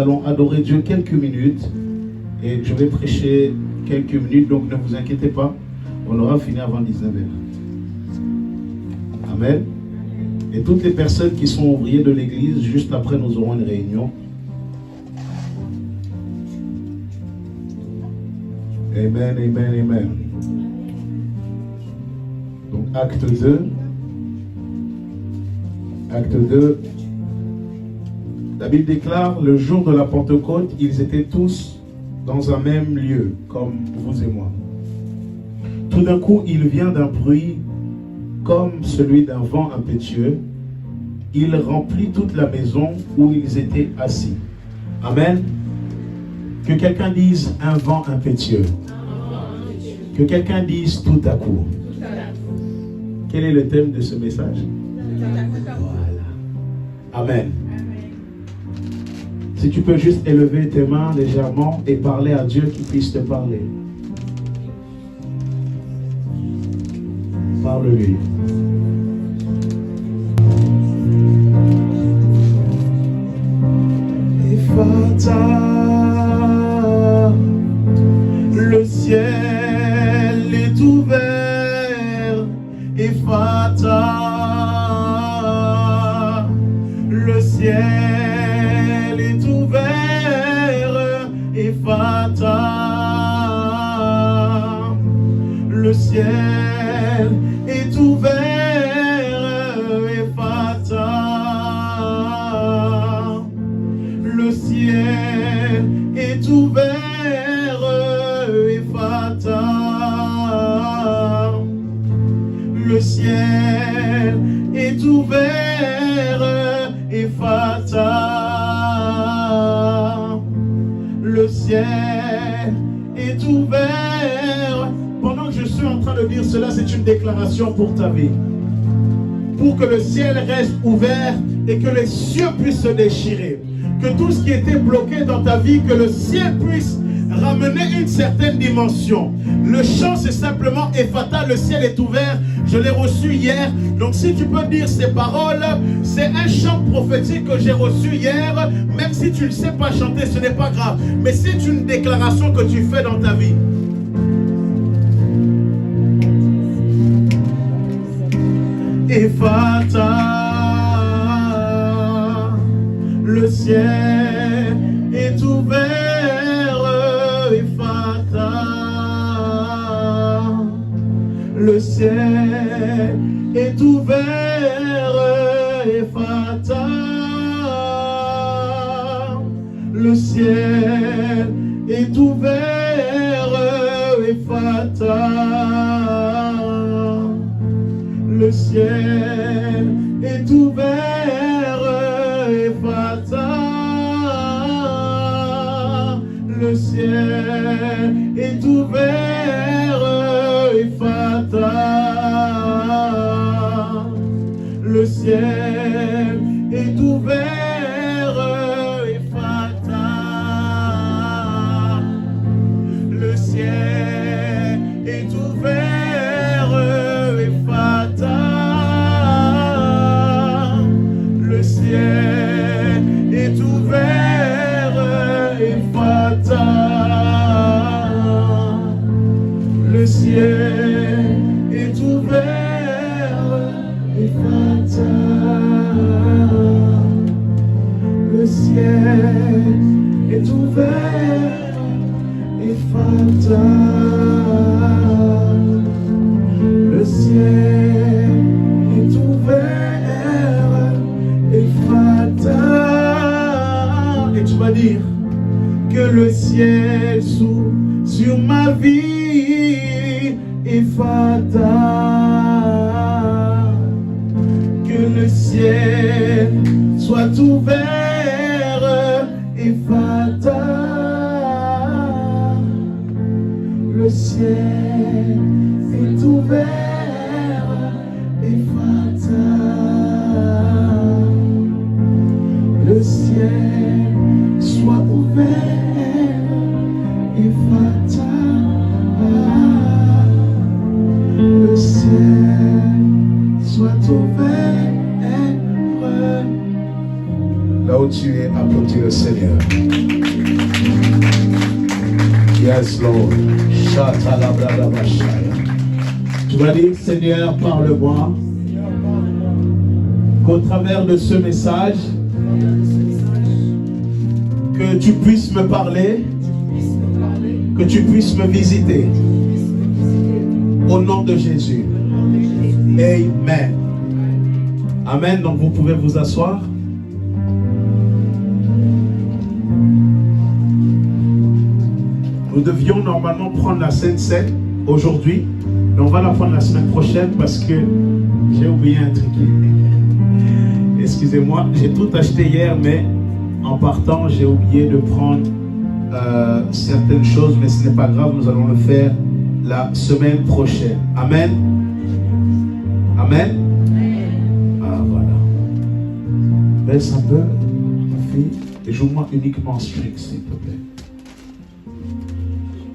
allons adorer Dieu quelques minutes. Et je vais prêcher quelques minutes, donc ne vous inquiétez pas. On aura fini avant 19h. Amen. Et toutes les personnes qui sont ouvriers de l'église, juste après, nous aurons une réunion. Amen, amen, amen. Donc, acte 2. Acte 2. La Bible déclare, le jour de la Pentecôte, ils étaient tous dans un même lieu, comme vous et moi. Tout d'un coup, il vient d'un bruit comme celui d'un vent impétueux. Il remplit toute la maison où ils étaient assis. Amen. Que quelqu'un dise un vent impétueux. Que quelqu'un dise tout à coup. Quel est le thème de ce message? Voilà. Amen. Si tu peux juste élever tes mains légèrement et parler à Dieu qui puisse te parler. Parle-lui. Ephata, le ciel est ouvert. Ephata, le ciel est ouvert. Ephata, le ciel est ouvert. Ephata, le ciel est ouvert. Ephata, le ciel est ouvert. Ephata, le ciel est ouvert. Pendant que je suis en train de dire cela, c'est une déclaration pour ta vie. Pour que le ciel reste ouvert et que les cieux puissent se déchirer. Que tout ce qui était bloqué dans ta vie, que le ciel puisse ramener une certaine dimension. Le chant, c'est simplement Ephata, le ciel est ouvert. Je l'ai reçu hier. Donc si tu peux dire ces paroles, c'est un chant prophétique que j'ai reçu hier. Même si tu ne sais pas chanter, ce n'est pas grave. Mais c'est une déclaration que tu fais dans ta vie. Ephata, le ciel est ouvert. Ephata, le ciel est ouvert. Ephata, le ciel est ouvert. Ephata, le ciel est ouvert. Ephata, le ciel est ouvert. Ephata, le ciel est ouvert. Ephata, le ciel est ouvert. Ephata, le ciel est ouvert. Ephata, le ciel est ouvert. Ephata, le ciel est ouvert. Ephata, le ciel est ouvert. Ephata, et tu vas dire que le ciel s'ouvre sur ma vie. Ephata, que le ciel soit ouvert. Ephata, le ciel est ouvert. Ephata, le ciel soit ouvert. Ephata, le ciel soit ouvert. Là où tu es, applaudis le Seigneur. Yes, Lord. Tu vas dire, Seigneur, parle-moi. Qu'au travers de ce message, que tu puisses me parler, que tu puisses me visiter. Au nom de Jésus. Amen. Amen. Donc vous pouvez vous asseoir. Nous devions normalement prendre la Sainte Seine aujourd'hui, mais on va la prendre la semaine prochaine parce que j'ai oublié un truc. Excusez-moi, j'ai tout acheté hier, mais en partant, j'ai oublié de prendre certaines choses, mais ce n'est pas grave, nous allons le faire la semaine prochaine. Amen. Amen. Ah, voilà. Baisse un peu, ma fille, et joue-moi uniquement strict, s'il te plaît.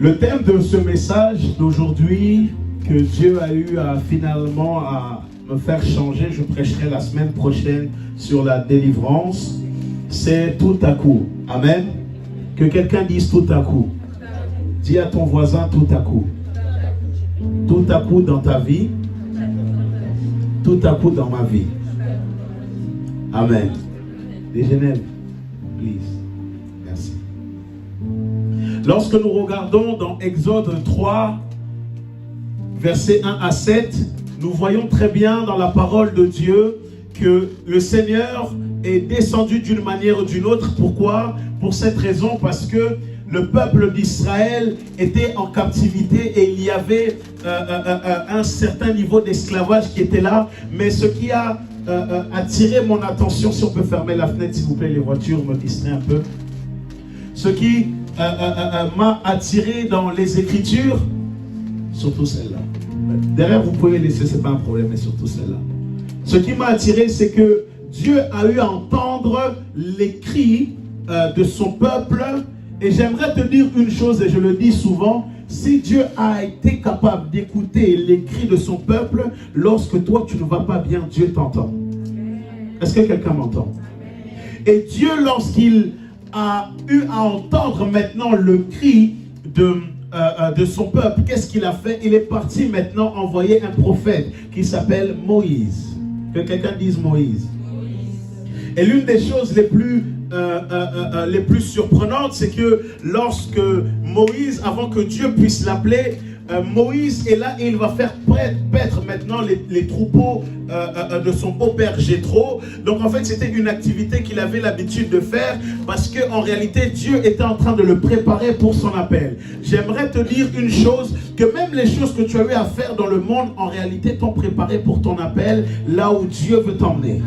Le thème de ce message d'aujourd'hui, que Dieu a eu finalement à me faire changer, je prêcherai la semaine prochaine sur la délivrance, c'est tout à coup. Amen. Que quelqu'un dise tout à coup. Dis à ton voisin tout à coup. Tout à coup dans ta vie, tout à coup dans ma vie. Amen. Les Genève, please. Merci. Lorsque nous regardons dans Exode 3, versets 1 à 7, nous voyons très bien dans la parole de Dieu que le Seigneur est descendu d'une manière ou d'une autre. Pourquoi? Pour cette raison, parce que le peuple d'Israël était en captivité et il y avait un certain niveau d'esclavage qui était là. Mais ce qui a attiré mon attention, si on peut fermer la fenêtre s'il vous plaît, les voitures me distraient un peu. Ce qui m'a attiré dans les Écritures, surtout celle-là. Derrière vous pouvez laisser, c'est pas un problème, mais surtout celle-là. Ce qui m'a attiré, c'est que Dieu a eu à entendre les cris de son peuple. Et j'aimerais te dire une chose, et je le dis souvent, si Dieu a été capable d'écouter les cris de son peuple, lorsque toi tu ne vas pas bien, Dieu t'entend. Est-ce que quelqu'un m'entend? Et Dieu, lorsqu'il a eu à entendre maintenant le cri de son peuple, qu'est-ce qu'il a fait? Il est parti maintenant envoyer un prophète qui s'appelle Moïse. Que quelqu'un dise Moïse. Et l'une des choses les plus surprenantes, c'est que lorsque Moïse, avant que Dieu puisse l'appeler, Moïse est là et il va faire paître maintenant les troupeaux de son beau-père Jéthro. Donc en fait c'était une activité qu'il avait l'habitude de faire parce qu'en réalité Dieu était en train de le préparer pour son appel. J'aimerais te dire une chose, que même les choses que tu as eu à faire dans le monde, en réalité t'ont préparé pour ton appel, là où Dieu veut t'emmener.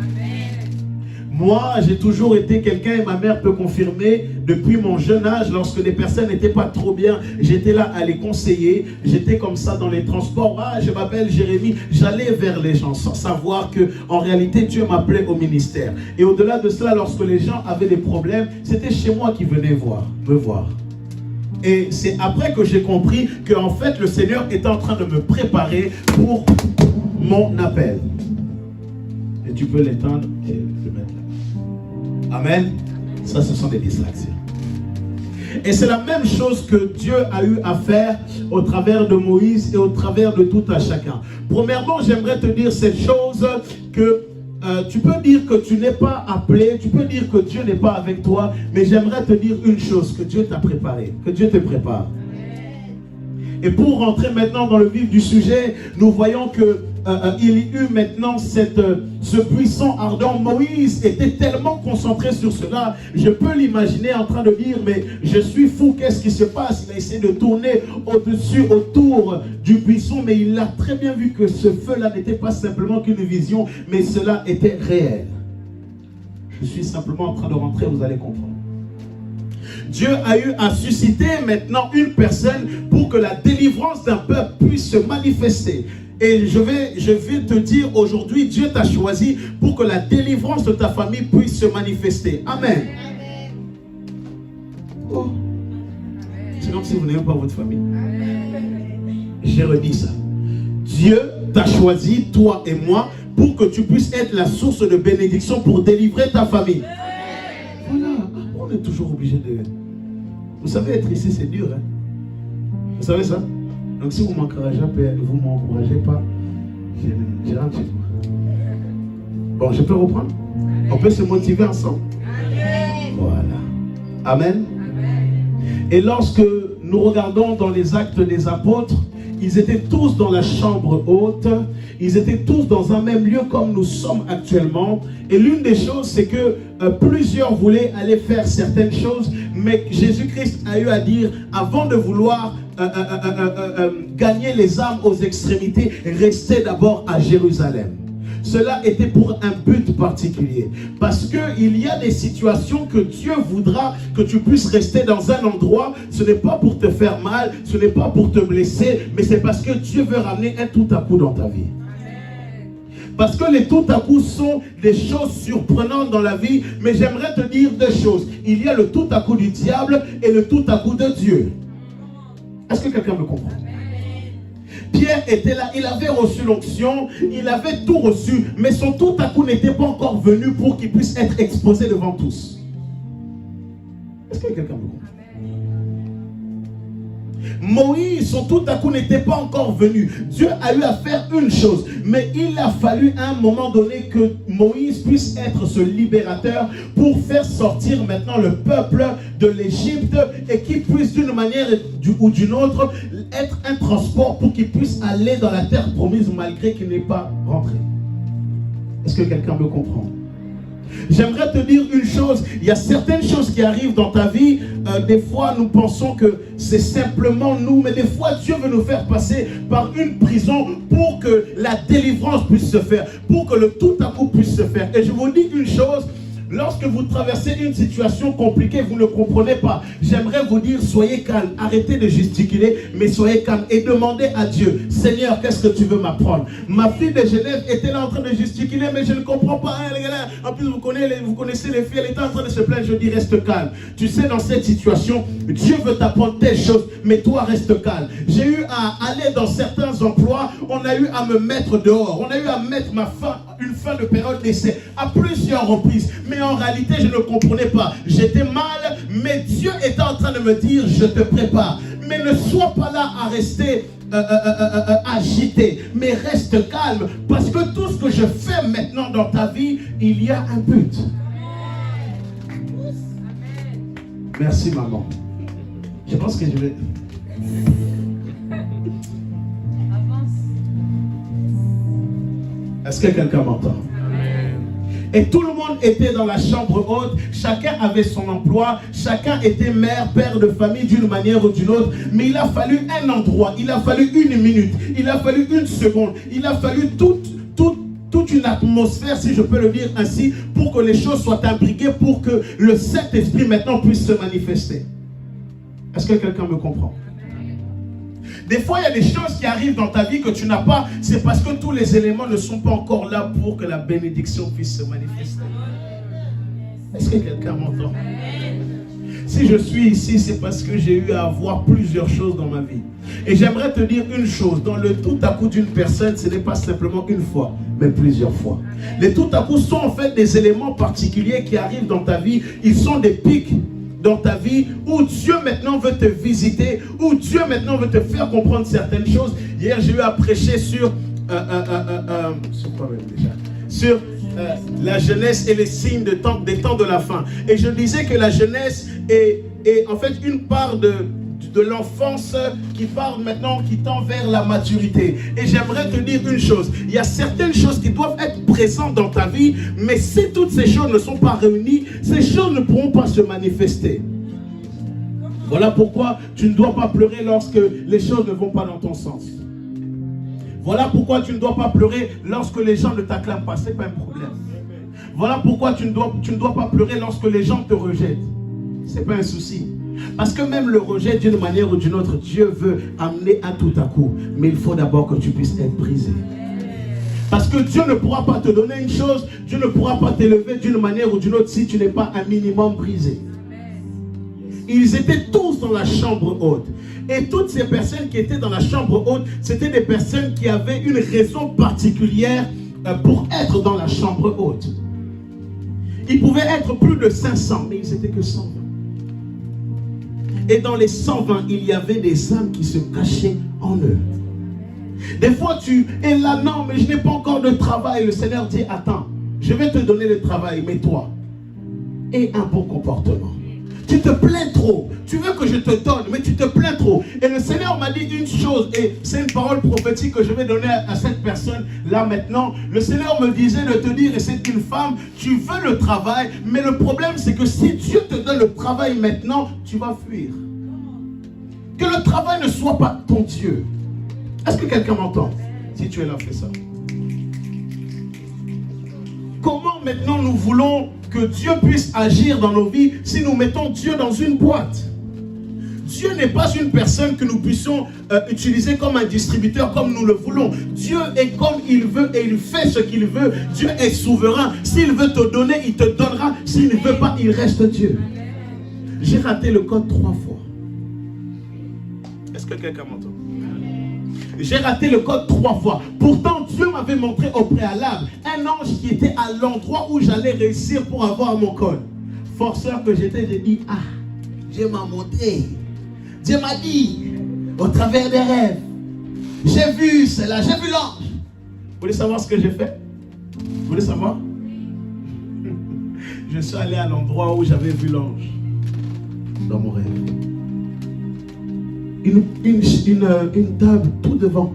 Moi, j'ai toujours été quelqu'un, et ma mère peut confirmer, depuis mon jeune âge, lorsque les personnes n'étaient pas trop bien, j'étais là à les conseiller. J'étais comme ça dans les transports. Ah, je m'appelle Jérémie. J'allais vers les gens sans savoir que, en réalité, Dieu m'appelait au ministère. Et au-delà de cela, lorsque les gens avaient des problèmes, c'était chez moi qu'ils venaient me voir. Et c'est après que j'ai compris que, en fait, le Seigneur était en train de me préparer pour mon appel. Et tu peux l'éteindre et le mettre là. Amen. Ça, ce sont des distractions. Et c'est la même chose que Dieu a eu à faire au travers de Moïse et au travers de tout un chacun. Premièrement, j'aimerais te dire cette chose que tu peux dire que tu n'es pas appelé, tu peux dire que Dieu n'est pas avec toi, mais j'aimerais te dire une chose, que Dieu t'a préparé, que Dieu te prépare. Et pour rentrer maintenant dans le vif du sujet, nous voyons que il y eut maintenant ce puissant ardent. Moïse était tellement concentré sur cela, je peux l'imaginer en train de dire, mais je suis fou, qu'est-ce qui se passe? Il a essayé de tourner au-dessus, autour du buisson, mais il a très bien vu que ce feu-là n'était pas simplement qu'une vision, mais cela était réel. Je suis simplement en train de rentrer, vous allez comprendre. Dieu a eu à susciter maintenant une personne pour que la délivrance d'un peuple puisse se manifester. Et je vais te dire aujourd'hui, Dieu t'a choisi pour que la délivrance de ta famille puisse se manifester. Amen. Oh. C'est comme si vous n'aimez pas votre famille. J'ai redit ça. Dieu t'a choisi, toi et moi, pour que tu puisses être la source de bénédiction pour délivrer ta famille. Voilà. On est toujours obligé de... Vous savez, être ici, c'est dur. Hein? Vous savez ça? Donc si vous ne m'encouragez pas, je rentre chez moi. Bon, je peux reprendre? On peut se motiver ensemble. Amen. Voilà. Amen. Amen. Et lorsque nous regardons dans les Actes des Apôtres, ils étaient tous dans la chambre haute, ils étaient tous dans un même lieu comme nous sommes actuellement. Et l'une des choses, c'est que plusieurs voulaient aller faire certaines choses, mais Jésus-Christ a eu à dire, avant de vouloir gagner les âmes aux extrémités, restez d'abord à Jérusalem. Cela était pour un but particulier. Parce qu'il y a des situations que Dieu voudra que tu puisses rester dans un endroit. Ce n'est pas pour te faire mal, ce n'est pas pour te blesser, mais c'est parce que Dieu veut ramener un tout à coup dans ta vie. Parce que les tout à coup sont des choses surprenantes dans la vie. Mais j'aimerais te dire deux choses. Il y a le tout à coup du diable et le tout à coup de Dieu. Est-ce que quelqu'un me comprend? Pierre était là, il avait reçu l'onction, il avait tout reçu, mais son tout à coup n'était pas encore venu pour qu'il puisse être exposé devant tous. Est-ce que quelqu'un me comprend? Moïse, son tout à coup n'était pas encore venu. Dieu a eu à faire une chose, mais il a fallu à un moment donné que Moïse puisse être ce libérateur pour faire sortir maintenant le peuple de l'Égypte et qu'il puisse d'une manière ou d'une autre être un transport pour qu'il puisse aller dans la terre promise malgré qu'il n'est pas rentré. Est-ce que quelqu'un me comprend? J'aimerais te dire une chose, il y a certaines choses qui arrivent dans ta vie, des fois nous pensons que c'est simplement nous, mais des fois Dieu veut nous faire passer par une prison pour que la délivrance puisse se faire, pour que le tout à coup puisse se faire. Et je vous dis une chose, lorsque vous traversez une situation compliquée, vous ne comprenez pas. J'aimerais vous dire, soyez calme, arrêtez de gesticuler, mais soyez calme et demandez à Dieu, Seigneur, qu'est-ce que tu veux m'apprendre? Ma fille de Genève était là en train de gesticuler, mais je ne comprends pas. En plus, vous connaissez les filles, elle était en train de se plaindre. Je dis, reste calme. Tu sais, dans cette situation, Dieu veut t'apprendre telle chose, mais toi, reste calme. J'ai eu à aller dans certains emplois, on a eu à me mettre dehors, on a eu à mettre une fin de période d'essai à plusieurs reprises. Mais en réalité, je ne comprenais pas. J'étais mal, mais Dieu était en train de me dire, je te prépare. Mais ne sois pas là à rester agité, mais reste calme, parce que tout ce que je fais maintenant dans ta vie, il y a un but. Merci maman. Je pense que je vais... Est-ce que quelqu'un m'entend? Et tout le monde était dans la chambre haute, chacun avait son emploi, chacun était mère, père de famille d'une manière ou d'une autre, mais il a fallu un endroit, il a fallu une minute, il a fallu une seconde, il a fallu toute une atmosphère, si je peux le dire ainsi, pour que les choses soient imbriquées, pour que le Saint-Esprit maintenant puisse se manifester. Est-ce que quelqu'un me comprend? Des fois, il y a des choses qui arrivent dans ta vie que tu n'as pas. C'est parce que tous les éléments ne sont pas encore là pour que la bénédiction puisse se manifester. Est-ce que quelqu'un m'entend? Si je suis ici, c'est parce que j'ai eu à avoir plusieurs choses dans ma vie. Et j'aimerais te dire une chose. Dans le tout à coup d'une personne, ce n'est pas simplement une fois, mais plusieurs fois. Les tout à coup sont en fait des éléments particuliers qui arrivent dans ta vie. Ils sont des pics dans ta vie, où Dieu maintenant veut te visiter, où Dieu maintenant veut te faire comprendre certaines choses. Hier, j'ai eu à prêcher sur la jeunesse et les signes des temps de la fin. Et je disais que la jeunesse est en fait une part de l'enfance qui part maintenant, qui tend vers la maturité. Et j'aimerais te dire une chose, il y a certaines choses qui doivent être présentes dans ta vie, mais si toutes ces choses ne sont pas réunies, ces choses ne pourront pas se manifester. Voilà pourquoi tu ne dois pas pleurer lorsque les choses ne vont pas dans ton sens. Voilà pourquoi tu ne dois pas pleurer lorsque les gens ne t'acclament pas, ce n'est pas un problème. Voilà pourquoi tu ne dois pas pleurer lorsque les gens te rejettent. Ce n'est pas un souci. Parce que même le rejet d'une manière ou d'une autre, Dieu veut amener un tout à coup. Mais il faut d'abord que tu puisses être brisé. Parce que Dieu ne pourra pas te donner une chose, Dieu ne pourra pas t'élever d'une manière ou d'une autre si tu n'es pas un minimum brisé. Ils étaient tous dans la chambre haute. Et toutes ces personnes qui étaient dans la chambre haute, c'était des personnes qui avaient une raison particulière pour être dans la chambre haute. Ils pouvaient être plus de 500, mais ils n'étaient que 120. Et dans les 120, il y avait des âmes qui se cachaient en eux. Des fois, tu es là, non, mais je n'ai pas encore de travail. Le Seigneur dit, attends, je vais te donner le travail, mais toi, aie un bon comportement. Tu te plains trop. Tu veux que je te donne, mais tu te plains trop. Et le Seigneur m'a dit une chose, et c'est une parole prophétique que je vais donner à cette personne là maintenant. Le Seigneur me disait de te dire, et c'est une femme, tu veux le travail, mais le problème c'est que si Dieu te donne le travail maintenant, tu vas fuir. Que le travail ne soit pas ton Dieu. Est-ce que quelqu'un m'entend? Si tu es là, fais ça. Comment maintenant nous voulons que Dieu puisse agir dans nos vies si nous mettons Dieu dans une boîte? Dieu n'est pas une personne que nous puissions utiliser comme un distributeur comme nous le voulons. Dieu est comme il veut et il fait ce qu'il veut. Dieu est souverain. S'il veut te donner, il te donnera. S'il ne veut pas, il reste Dieu. J'ai raté le code 3 fois. Est-ce que quelqu'un m'entend? J'ai raté le code 3 fois. Pourtant, Dieu m'avait montré au préalable un ange qui était à l'endroit où j'allais réussir pour avoir mon code. Forceur que j'étais, j'ai dit, ah, Dieu m'a montré. Dieu m'a dit, au travers des rêves, j'ai vu cela, j'ai vu l'ange. Vous voulez savoir ce que j'ai fait? Vous voulez savoir? Je suis allé à l'endroit où j'avais vu l'ange. Dans mon rêve. Une table tout devant.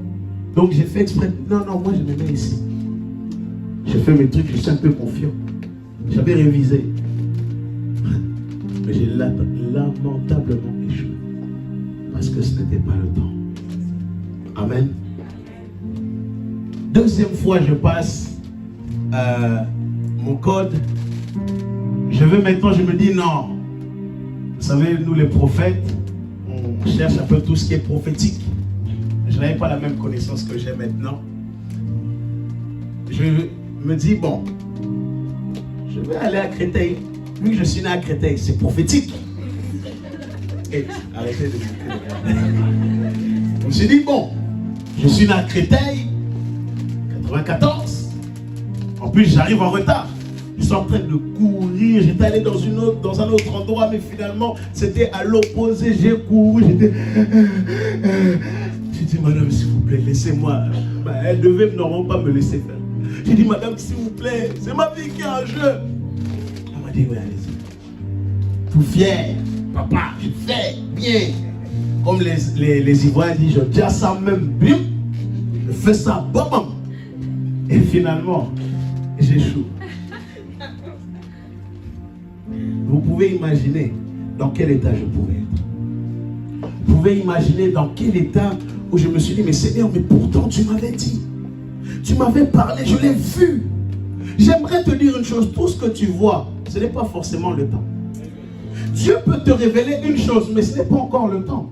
Donc j'ai fait exprès. Non, moi je me mets ici. J'ai fait mes trucs, je suis un peu confiant. J'avais révisé. Mais j'ai lamentablement échoué. Parce que ce n'était pas le temps. Amen. Deuxième fois, je passe mon code. Je veux maintenant, je me dis non. Vous savez, nous les prophètes, on cherche un peu tout ce qui est prophétique. Je n'avais pas la même connaissance que j'ai maintenant. Je me dis, bon, je vais aller à Créteil. Vu que je suis né à Créteil, c'est prophétique. Et arrêtez de me dire. Je me suis dit, bon, je suis né à Créteil, 94. En plus, j'arrive en retard. Je suis en train de courir, j'étais allé dans un autre endroit, mais finalement, c'était à l'opposé. J'ai couru, j'étais... J'ai dit, madame, s'il vous plaît, laissez-moi. Elle devait normalement pas me laisser faire. J'ai dit, madame, s'il vous plaît, c'est ma vie qui est en jeu. Elle m'a dit, oui, allez-y. Tout fier, papa, je fais bien. Comme les Ivoiriens disent, je dis ça même bien. Je fais ça, bam. Et finalement, j'échoue. Vous pouvez imaginer dans quel état je pouvais être. Vous pouvez imaginer dans quel état où je me suis dit, mais Seigneur, mais pourtant tu m'avais dit. Tu m'avais parlé, je l'ai vu. J'aimerais te dire une chose, tout ce que tu vois, ce n'est pas forcément le temps. Dieu peut te révéler une chose, mais ce n'est pas encore le temps.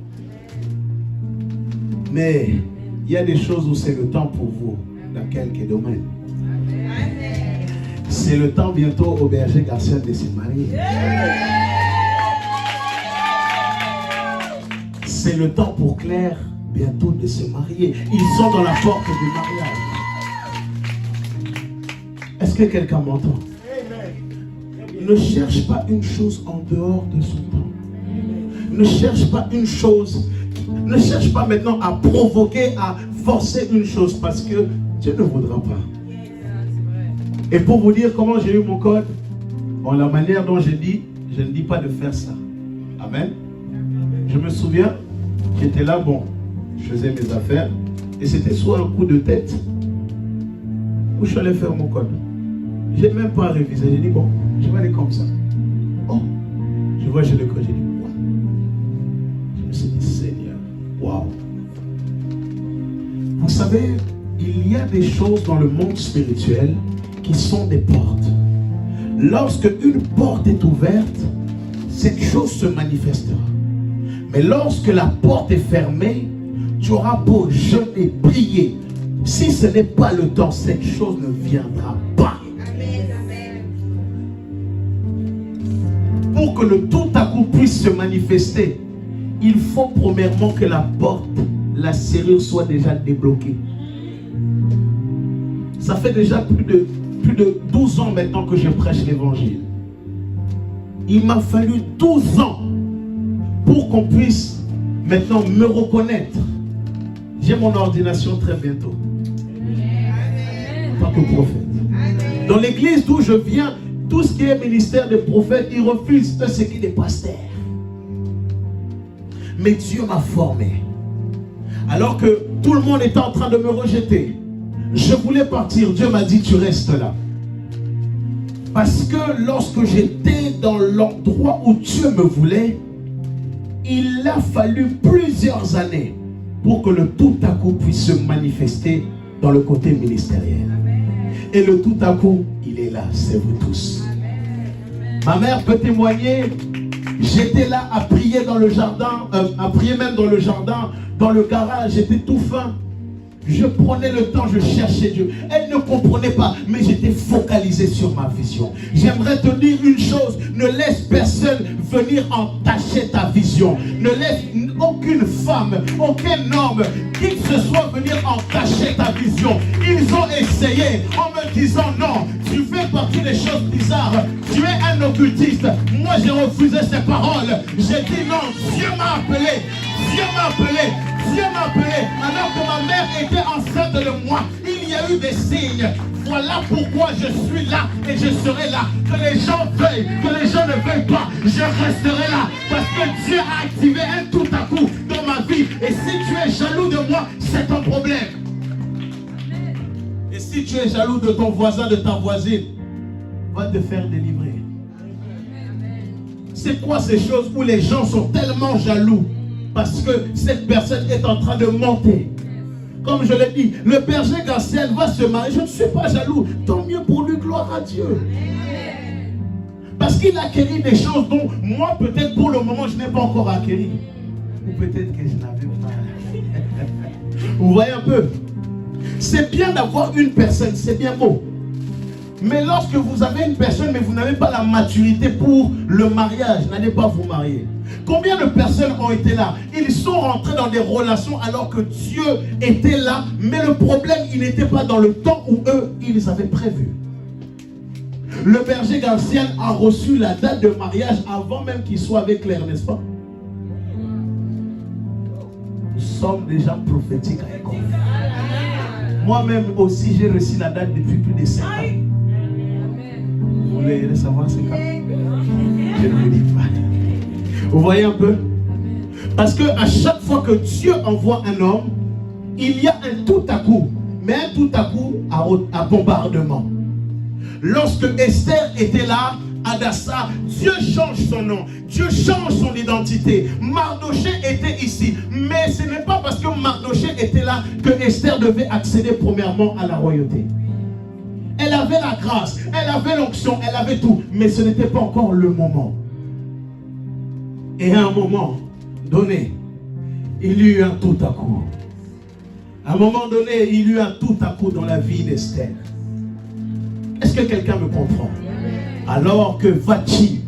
Mais il y a des choses où c'est le temps pour vous, dans quelques domaines. C'est le temps bientôt au berger Garcia de se marier. C'est le temps pour Claire bientôt de se marier. Ils sont dans la porte du mariage. Est-ce que quelqu'un m'entend? Ne cherche pas une chose en dehors de son temps. Ne cherche pas une chose. Ne cherche pas maintenant à provoquer, à forcer une chose parce que Dieu ne voudra pas. Et pour vous dire comment j'ai eu mon code, bon, la manière dont j'ai dit, je ne dis pas de faire ça. Amen. Je me souviens, j'étais là, bon, je faisais mes affaires, et c'était soit un coup de tête, où je suis allé faire mon code. Je n'ai même pas révisé, j'ai dit, bon, je vais aller comme ça. Oh, je vois, j'ai le code, j'ai dit, wow. Je me suis dit, Seigneur, waouh. Vous savez, il y a des choses dans le monde spirituel qui sont des portes. Lorsque une porte est ouverte, cette chose se manifestera. Mais lorsque la porte est fermée, tu auras beau jeûner, prier. Si ce n'est pas le temps, cette chose ne viendra pas. Pour que le tout à coup puisse se manifester, il faut premièrement que la porte, la serrure soit déjà débloquée. Ça fait déjà plus de 12 ans maintenant que je prêche l'évangile. Il m'a fallu 12 ans pour qu'on puisse maintenant me reconnaître. J'ai mon ordination très bientôt. En tant que prophète. Dans l'église d'où je viens, tout ce qui est ministère de prophète, ils refusent ce qui est des pasteurs. Mais Dieu m'a formé. Alors que tout le monde était en train de me rejeter, je voulais partir. Dieu m'a dit, tu restes là. Parce que lorsque j'étais dans l'endroit où Dieu me voulait, il a fallu plusieurs années pour que le tout à coup puisse se manifester dans le côté ministériel. Et le tout à coup, il est là, c'est vous tous. Ma mère peut témoigner, j'étais là à prier dans le jardin, à prier même dans le jardin, dans le garage, j'étais tout fin. Je prenais le temps, je cherchais Dieu. Elle ne comprenait pas, mais j'étais focalisé sur ma vision. J'aimerais te dire une chose, ne laisse personne venir entacher ta vision. Ne laisse aucune femme, aucun homme, qui que ce soit venir entacher ta vision. Ils ont essayé en me disant non, tu fais partie des choses bizarres, tu es un occultiste. Moi j'ai refusé ces paroles. J'ai dit non, Dieu m'a appelé, Dieu m'a appelé. Dieu m'a appelé alors que ma mère était enceinte de moi. Il y a eu des signes. Voilà pourquoi je suis là et je serai là. Que les gens veuillent, que les gens ne veuillent pas, je resterai là. Parce que Dieu a activé un tout à coup dans ma vie. Et si tu es jaloux de moi, c'est ton problème. Et si tu es jaloux de ton voisin, de ta voisine, va te faire délivrer. C'est quoi ces choses où les gens sont tellement jaloux? Parce que cette personne est en train de monter. Comme je l'ai dit, le berger Garciel va se marier. Je ne suis pas jaloux. Tant mieux pour lui, gloire à Dieu. Parce qu'il a acquis des choses dont moi, peut-être pour le moment, je n'ai pas encore acquis. Ou peut-être que je n'avais pas. Vous voyez un peu? C'est bien d'avoir une personne, c'est bien beau. Mais lorsque vous avez une personne, mais vous n'avez pas la maturité pour le mariage, n'allez pas vous marier. Combien de personnes ont été là? Ils sont rentrés dans des relations alors que Dieu était là, mais le problème, il n'était pas dans le temps où eux, ils avaient prévu. Le berger Garciel a reçu la date de mariage avant même qu'il soit avec Claire, n'est-ce pas? Nous sommes des gens prophétiques à l'école. Moi-même aussi, j'ai reçu la date depuis plus de 5 ans. Vous voulez savoir c'est quand? Je ne vous dis pas. Vous voyez un peu? Parce que à chaque fois que Dieu envoie un homme, il y a un tout à coup, mais un tout à coup à bombardement. Lorsque Esther était là, Adassa, Dieu change son nom, Dieu change son identité. Mardoché était ici, mais ce n'est pas parce que Mardoché était là que Esther devait accéder premièrement à la royauté. Elle avait la grâce, elle avait l'onction, elle avait tout, mais ce n'était pas encore le moment. Et à un moment donné, il y eut un tout à coup. À un moment donné, il y eut un tout à coup dans la vie d'Esther. Est-ce que quelqu'un me comprend? Alors que Vati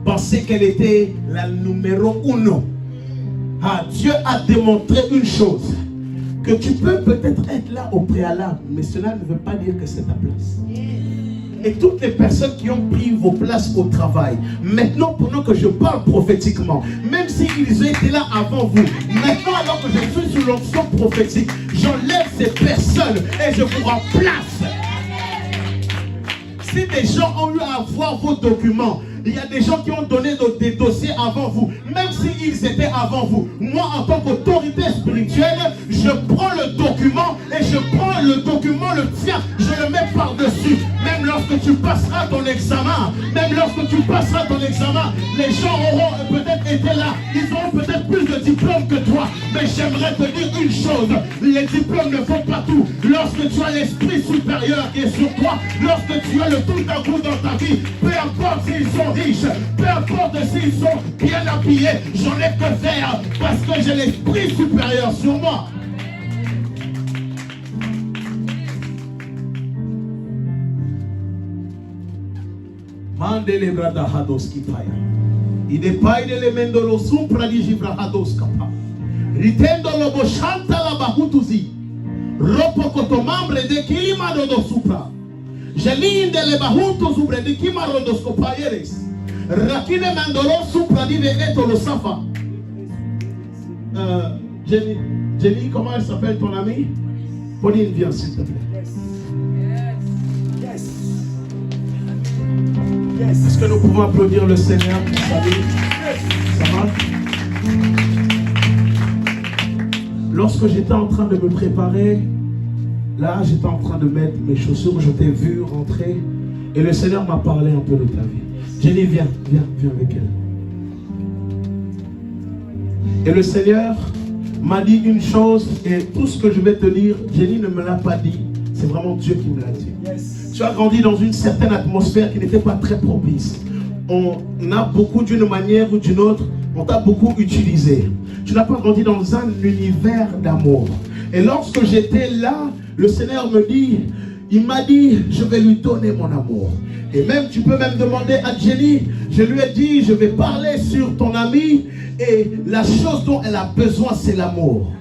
pensait qu'elle était la numéro 1. Dieu a démontré une chose. Que tu peux peut-être être là au préalable, mais cela ne veut pas dire que c'est ta place. Et toutes les personnes qui ont pris vos places au travail, maintenant pendant que je parle prophétiquement, même s'ils étaient là avant vous, maintenant alors que je suis sous l'onction prophétique, j'enlève ces personnes et je vous remplace. Si des gens ont eu à voir vos documents, il y a des gens qui ont donné des dossiers avant vous, même s'ils étaient avant vous. Moi, en tant qu'autorité spirituelle, je prends le document et je prends le document, le tien, je le mets par-dessus. Même lorsque tu passeras ton examen, les gens auront peut-être été là, ils auront peut-être plus de diplômes que toi. Mais j'aimerais te dire une chose, les diplômes ne font pas tout. Lorsque tu as l'esprit supérieur qui est sur toi, lorsque tu as le tout à coup dans ta vie, peu importe s'ils sont riches, peu importe s'ils sont bien habillés, j'en ai que faire parce que j'ai l'esprit supérieur sur moi. Mandele brada hadoski paya. Ide paide le mendolo supra di gibra hadoskapa. Ritendo lo boshanta la bahutuzi. Ropo kotomambre de kilima do supra. Jelinde le bahutu zubre de kima rodoskopayeres. Rakine mandolo supradive etolo safa. Jenny, comment elle s'appelle ton amie? Pauline, viens s'il te plaît. Yes. Est-ce que nous pouvons applaudir le Seigneur pour sa vie? Ça va? Lorsque j'étais en train de me préparer, là j'étais en train de mettre mes chaussures, je t'ai vu rentrer et le Seigneur m'a parlé un peu de ta vie. Jenny, viens avec elle. Et le Seigneur m'a dit une chose, et tout ce que je vais te dire, Jenny ne me l'a pas dit, c'est vraiment Dieu qui me l'a dit. Yes. Tu as grandi dans une certaine atmosphère qui n'était pas très propice. On a beaucoup, d'une manière ou d'une autre, on t'a beaucoup utilisé. Tu n'as pas grandi dans un univers d'amour. Et lorsque j'étais là, le Seigneur me dit, il m'a dit, je vais lui donner mon amour. Et même, tu peux même demander à Jenny, je lui ai dit, je vais parler sur ton amie, et la chose dont elle a besoin, c'est l'amour.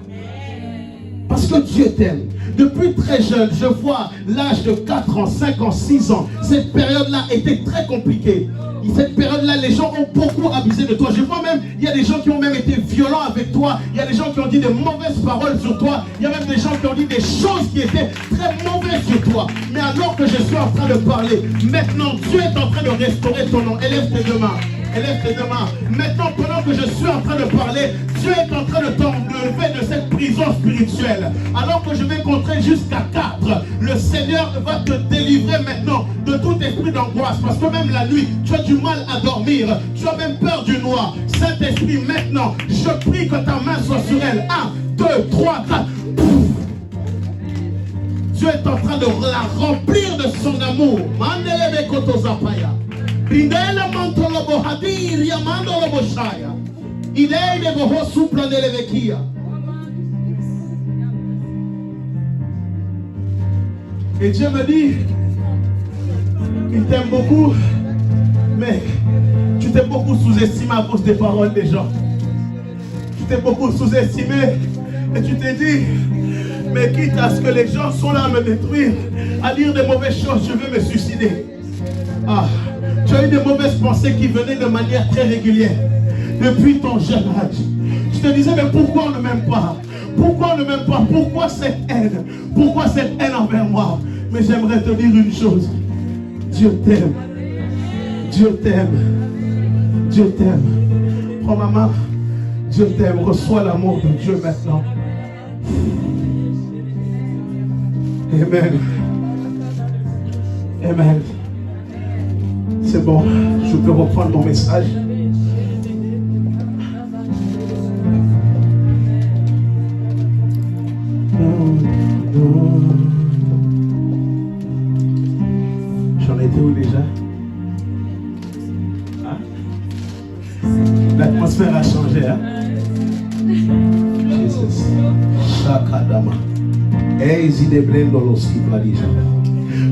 Parce que Dieu t'aime. Depuis très jeune, je vois l'âge de 4 ans, 5 ans, 6 ans. Cette période-là était très compliquée. Cette période-là, les gens ont beaucoup abusé de toi. Je vois même, il y a des gens qui ont même été violents avec toi. Il y a des gens qui ont dit de mauvaises paroles sur toi. Il y a même des gens qui ont dit des choses qui étaient très mauvaises sur toi. Mais alors que je suis en train de parler, maintenant Dieu est en train de restaurer ton nom. Élève tes deux mains. Élève tes deux mains. Maintenant, pendant que je suis en train de parler, Dieu est en train de t'enlever de cette prison spirituelle. Alors que je vais compter jusqu'à 4, le Seigneur va te délivrer maintenant de tout esprit d'angoisse. Parce que même la nuit, tu as du mal à dormir. Tu as même peur du noir. Saint-Esprit, maintenant, je prie que ta main soit sur elle. 1, 2, 3, 4. Dieu est en train de la remplir de son amour. Mandelebe kotozapaya. Brindele mantolobo hadir yamandolo boshaya. Idei boho supla de levekia. Et Dieu me dit, il t'aime beaucoup, mais tu t'es beaucoup sous-estimé à cause des paroles des gens. Tu t'es beaucoup sous-estimé et tu t'es dit, mais quitte à ce que les gens sont là à me détruire, à dire des mauvaises choses, je vais me suicider. Ah, tu as eu des mauvaises pensées qui venaient de manière très régulière depuis ton jeune âge. Je te disais, mais pourquoi on ne m'aime pas? Pourquoi on ne m'aime pas? Pourquoi cette haine? Pourquoi cette haine envers moi? Mais j'aimerais te dire une chose. Dieu t'aime. Dieu t'aime. Dieu t'aime. Prends ma main. Dieu t'aime. Reçois l'amour de Dieu maintenant. Amen. Amen. C'est bon. Je peux reprendre mon message. J'en étais où déjà? Hein? L'atmosphère a changé. Hein? Jesus. Shakadama.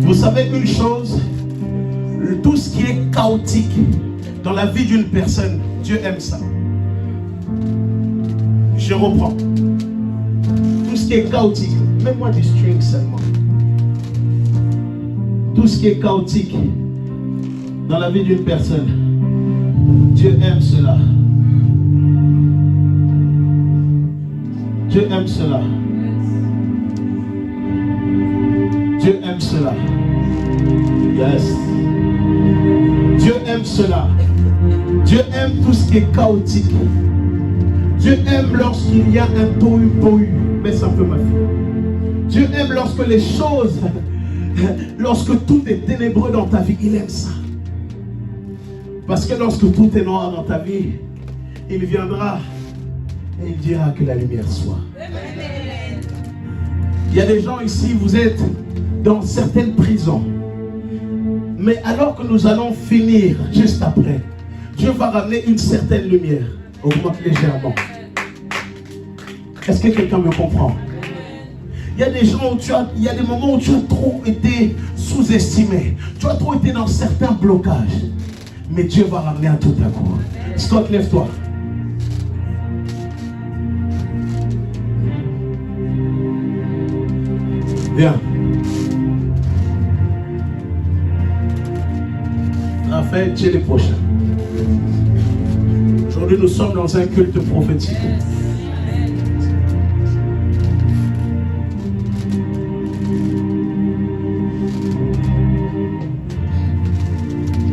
Vous savez une chose, tout ce qui est chaotique dans la vie d'une personne, Dieu aime ça. Je reprends. Tout ce qui est chaotique, mets-moi du string seulement. Tout ce qui est chaotique dans la vie d'une personne, Dieu aime cela. Dieu aime cela. Dieu aime cela. Yes. Dieu aime cela. Dieu aime tout ce qui est chaotique. Dieu aime lorsqu'il y a un tohu-bohu. Baisse un peu ma fille. Dieu aime lorsque les choses, lorsque tout est ténébreux dans ta vie, il aime ça. Parce que lorsque tout est noir dans ta vie, il viendra et il dira que la lumière soit. Il y a des gens ici, vous êtes dans certaines prisons. Mais alors que nous allons finir juste après, Dieu va ramener une certaine lumière. Augmente légèrement. Est-ce que quelqu'un me comprend? Il y a des gens où il y a des moments où tu as trop été sous-estimé. Tu as trop été dans certains blocages. Mais Dieu va ramener un tout à coup. Scott, lève-toi. Viens. Raphaël, tu es le prochain. Aujourd'hui, nous sommes dans un culte prophétique.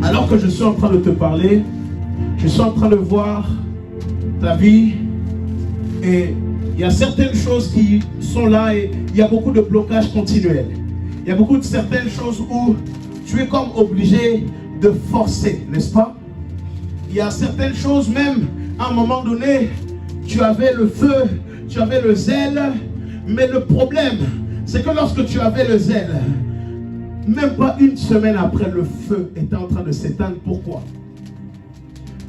Alors que je suis en train de te parler, je suis en train de voir ta vie et il y a certaines choses qui sont là et il y a beaucoup de blocages continuels. Il y a beaucoup de certaines choses où tu es comme obligé de forcer, n'est-ce pas? Il y a certaines choses même, à un moment donné, tu avais le feu, tu avais le zèle, mais le problème, c'est que lorsque tu avais le zèle, même pas une semaine après, le feu était en train de s'éteindre. Pourquoi?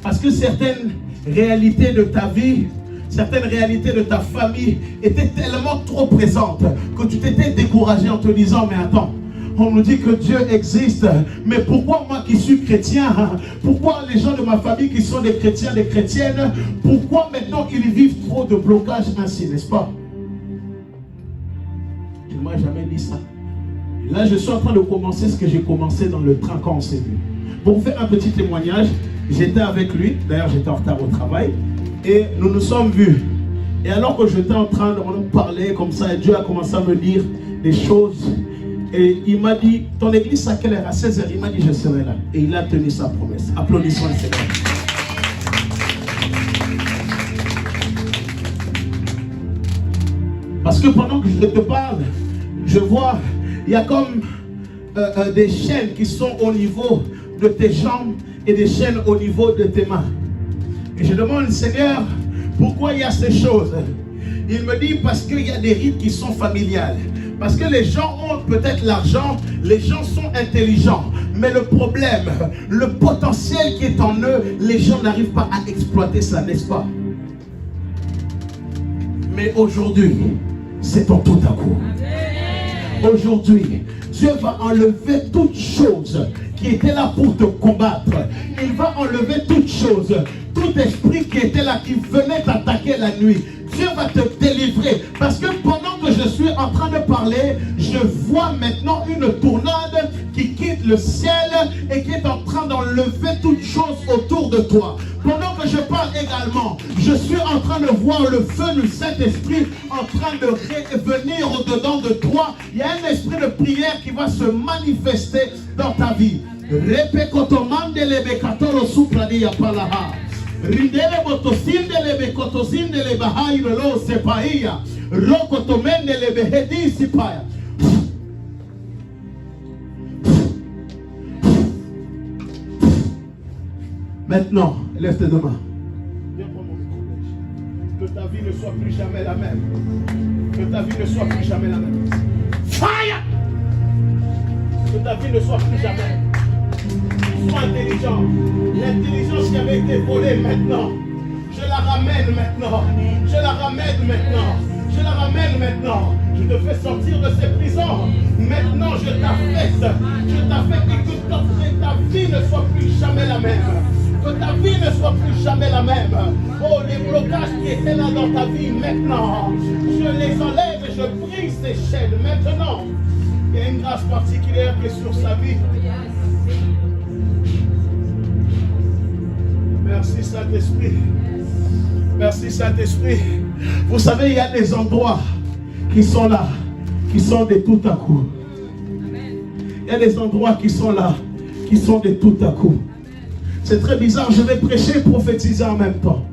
Parce que certaines réalités de ta vie, certaines réalités de ta famille étaient tellement trop présentes que tu t'étais découragé en te disant, mais attends, on nous dit que Dieu existe, mais pourquoi moi qui suis chrétien, pourquoi les gens de ma famille qui sont des chrétiens, des chrétiennes, pourquoi maintenant ils vivent trop de blocages ainsi, n'est-ce pas? Il ne m'a jamais dit ça. Et là, je suis en train de commencer ce que j'ai commencé dans le train quand on s'est vu. Pour vous faire un petit témoignage, j'étais avec lui, d'ailleurs j'étais en retard au travail, et nous nous sommes vus. Et alors que j'étais en train de parler comme ça, et Dieu a commencé à me dire des choses, et il m'a dit, ton église à quelle heure? À 16h, il m'a dit, je serai là. Et il a tenu sa promesse. Applaudissons le Seigneur. Parce que pendant que je te parle, je vois, il y a comme des chaînes qui sont au niveau de tes jambes et des chaînes au niveau de tes mains. Et je demande, Seigneur, pourquoi il y a ces choses? Il me dit, parce qu'il y a des rites qui sont familiales. Parce que les gens ont peut-être l'argent, les gens sont intelligents. Mais le problème, le potentiel qui est en eux, les gens n'arrivent pas à exploiter ça, n'est-ce pas? Mais aujourd'hui, c'est ton tout à coup. Aujourd'hui, Dieu va enlever toute chose qui était là pour te combattre. Il va enlever toute chose, tout esprit qui était là, qui venait t'attaquer la nuit. Dieu va te délivrer. Parce que pendant que je suis en train de parler, je vois maintenant une tournade qui quitte le ciel et qui est en train d'enlever toute chose autour de toi. Pendant que je parle également, je suis en train de voir le feu du Saint-Esprit en train de venir au-dedans de toi. Il y a un esprit de prière qui va se manifester dans ta vie. Rindele motosinde le bekotosinde le bahai lo sepaia rokotomende le behedi sipaya. Maintenant, lève tes deux mains. Viens prendre mon micro. Que ta vie ne soit plus jamais la même. Que ta vie ne soit plus jamais la même. Fire! Que ta vie ne soit plus jamais. Sois intelligent. L'intelligence qui avait été volée maintenant, je la ramène maintenant. Je la ramène maintenant. Je la ramène maintenant. Je te fais sortir de ces prisons. Maintenant, je t'affecte. Je t'affecte et que ta vie ne soit plus jamais la même. Que ta vie ne soit plus jamais la même. Oh, les blocages qui étaient là dans ta vie, maintenant, je les enlève et je brise ces chaînes. Maintenant, il y a une grâce particulière qui est sur sa vie. Merci Saint-Esprit. Merci Saint-Esprit. Vous savez, il y a des endroits qui sont là, qui sont de tout à coup. Il y a des endroits qui sont là, qui sont de tout à coup. C'est très bizarre, je vais prêcher et prophétiser en même temps.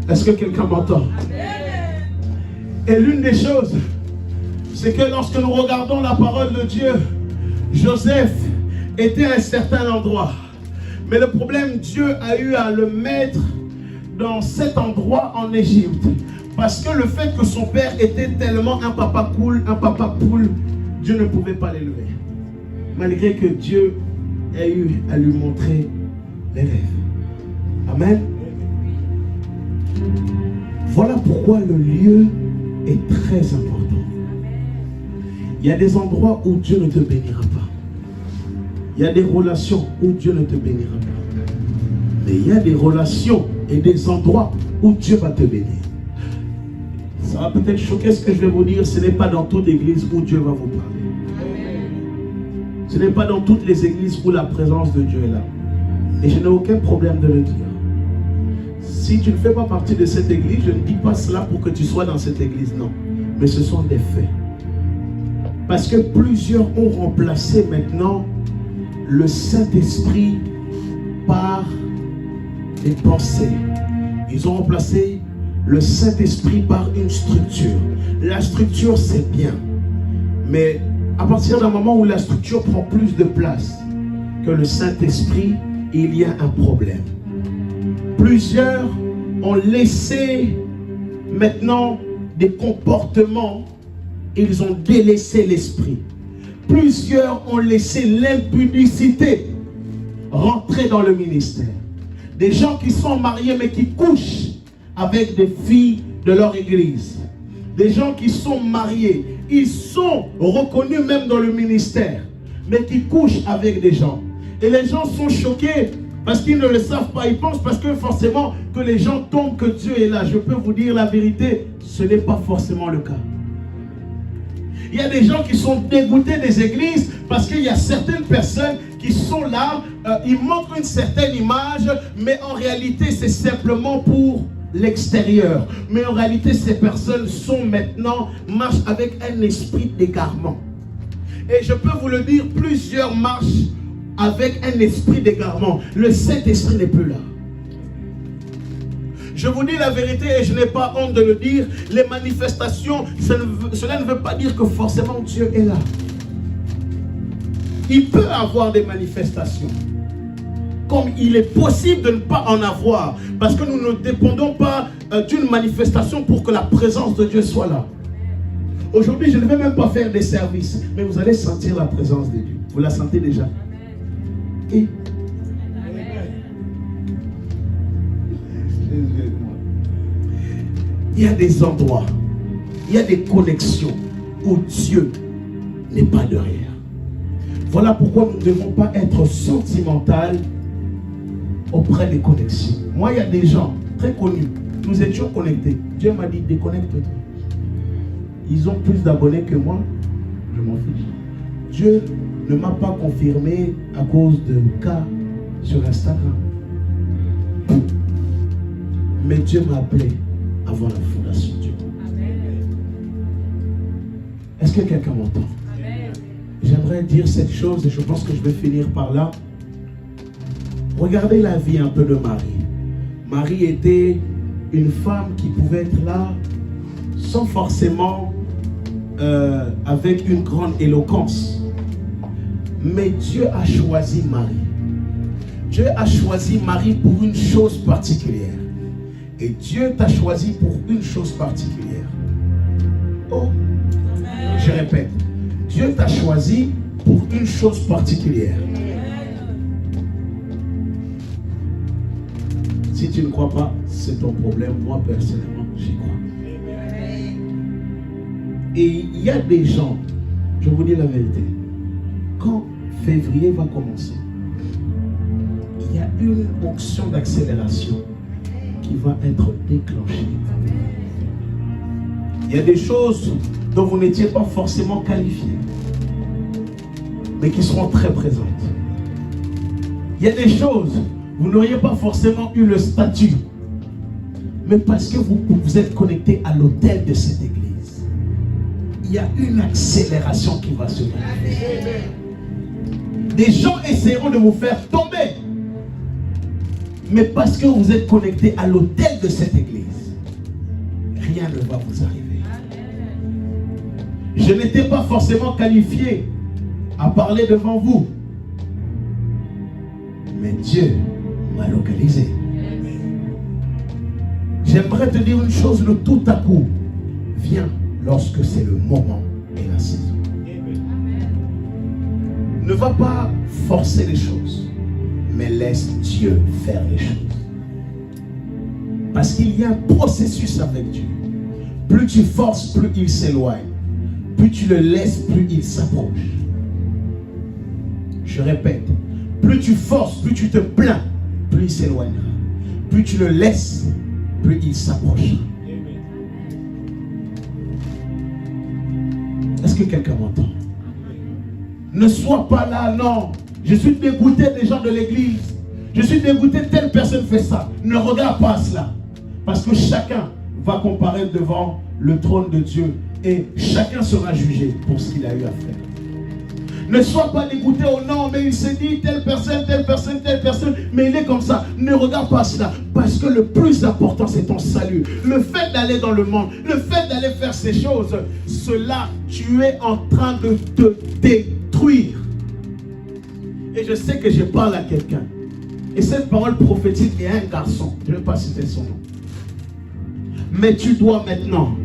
Est-ce que quelqu'un m'entend? Et l'une des choses, c'est que lorsque nous regardons la parole de Dieu, Joseph était à un certain endroit. Mais le problème, Dieu a eu à le mettre dans cet endroit en Égypte. Parce que le fait que son père était tellement un papa cool, un papa poule, Dieu ne pouvait pas l'élever. Malgré que Dieu ait eu à lui montrer les rêves. Amen. Voilà pourquoi le lieu est très important. Il y a des endroits où Dieu ne te bénira pas. Il y a des relations où Dieu ne te bénira pas. Mais il y a des relations et des endroits où Dieu va te bénir. Ça va peut-être choquer ce que je vais vous dire. Ce n'est pas dans toute église où Dieu va vous parler. Ce n'est pas dans toutes les églises où la présence de Dieu est là. Et je n'ai aucun problème de le dire. Si si tu ne fais pas partie de cette église, je ne dis pas cela pour que tu sois dans cette église, non. Mais ce sont des faits. Parce que plusieurs ont remplacé maintenant le Saint-Esprit par des pensées. Ils ont remplacé le Saint-Esprit par une structure. La structure, c'est bien. Mais à partir d'un moment où la structure prend plus de place que le Saint-Esprit, il y a un problème. Plusieurs ont laissé maintenant des comportements, ils ont délaissé l'esprit. Plusieurs ont laissé l'impudicité rentrer dans le ministère. Des gens qui sont mariés mais qui couchent avec des filles de leur église. Des gens qui sont mariés, ils sont reconnus même dans le ministère, mais qui couchent avec des gens. Et les gens sont choqués parce qu'ils ne le savent pas. Ils pensent parce que forcément que les gens tombent que Dieu est là. Je peux vous dire la vérité, ce n'est pas forcément le cas. Il y a des gens qui sont dégoûtés des églises parce qu'il y a certaines personnes qui sont là, ils montrent une certaine image, mais en réalité c'est simplement pour l'extérieur. Mais en réalité ces personnes sont maintenant, marchent avec un esprit d'égarement. Et je peux vous le dire, plusieurs marchent avec un esprit d'égarement. Le Saint-Esprit n'est plus là. Je vous dis la vérité et je n'ai pas honte de le dire. Les manifestations, cela ne veut pas dire que forcément Dieu est là. Il peut avoir des manifestations. Comme il est possible de ne pas en avoir. Parce que nous ne dépendons pas d'une manifestation pour que la présence de Dieu soit là. Aujourd'hui, je ne vais même pas faire des services. Mais vous allez sentir la présence de Dieu. Vous la sentez déjà. Et il y a des endroits, il y a des connexions où Dieu n'est pas derrière. Voilà pourquoi nous ne devons pas être sentimental auprès des connexions. Moi, il y a des gens très connus, nous étions connectés. Dieu m'a dit, déconnecte-toi. Ils ont plus d'abonnés que moi, je m'en fiche. Dieu ne m'a pas confirmé à cause de cas sur Instagram. Mais Dieu m'a appelé avant la fondation du monde. Est-ce que quelqu'un m'entend? J'aimerais dire cette chose et je pense que je vais finir par là. Regardez la vie un peu de Marie. Marie était une femme qui pouvait être là sans forcément avec une grande éloquence. Mais Dieu a choisi Marie. Dieu a choisi Marie pour une chose particulière. Et Dieu t'a choisi pour une chose particulière. Oh, je répète. Dieu t'a choisi pour une chose particulière. Si tu ne crois pas, c'est ton problème. Moi, personnellement, j'y crois. Et il y a des gens, je vous dis la vérité, quand février va commencer, il y a une onction d'accélération qui va être déclenchée. Il y a des choses dont vous n'étiez pas forcément qualifiés, mais qui seront très présentes. Il y a des choses, vous n'auriez pas forcément eu le statut, mais parce que vous êtes connecté à l'autel de cette église, il y a une accélération qui va se faire. Des gens essaieront de vous faire tomber, mais parce que vous êtes connecté à l'autel de cette église, rien ne va vous arriver. Je n'étais pas forcément qualifié à parler devant vous, mais Dieu m'a localisé. J'aimerais te dire une chose, le tout à coup vient lorsque c'est le moment et la saison. Ne va pas forcer les choses, mais laisse Dieu faire les choses. Parce qu'il y a un processus avec Dieu. Plus tu forces, plus il s'éloigne. Plus tu le laisses, plus il s'approche. Je répète, plus tu forces, plus tu te plains, plus il s'éloignera. Plus tu le laisses, plus il s'approchera. Est-ce que quelqu'un m'entend? Ne sois pas là, non. Je suis dégoûté des gens de l'église. Je suis dégoûté, telle personne fait ça. Ne regarde pas cela. Parce que chacun va comparaître devant le trône de Dieu et chacun sera jugé pour ce qu'il a eu à faire. Ne sois pas dégoûté, oh non, mais il s'est dit telle personne, mais il est comme ça. Ne regarde pas cela, parce que le plus important, c'est ton salut. Le fait d'aller dans le monde, le fait d'aller faire ces choses, cela, tu es en train de te détruire. Et je sais que je parle à quelqu'un. Et cette parole prophétique est un garçon. Je ne vais pas citer son nom. Mais tu dois maintenant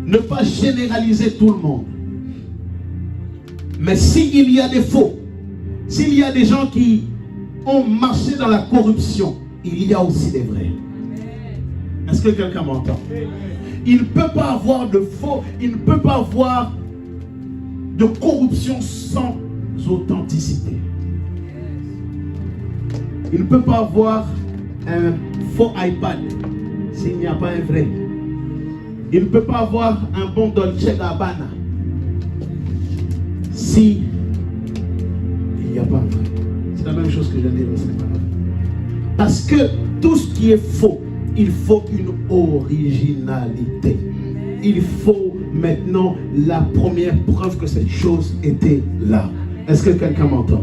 ne pas généraliser tout le monde. Mais s'il y a des faux, s'il y a des gens qui ont marché dans la corruption, il y a aussi des vrais. Est-ce que quelqu'un m'entend? Il ne peut pas avoir de faux, il ne peut pas avoir de corruption sans authenticité. Il ne peut pas avoir un faux iPad s'il n'y a pas un vrai. Il ne peut pas avoir un bon Dolce Gabbana si il n'y a pas un vrai. C'est la même chose que je dis, mais ce n'est pas vrai. Parce que tout ce qui est faux, il faut une originalité. Il faut maintenant la première preuve que cette chose était là. Est-ce que quelqu'un m'entend?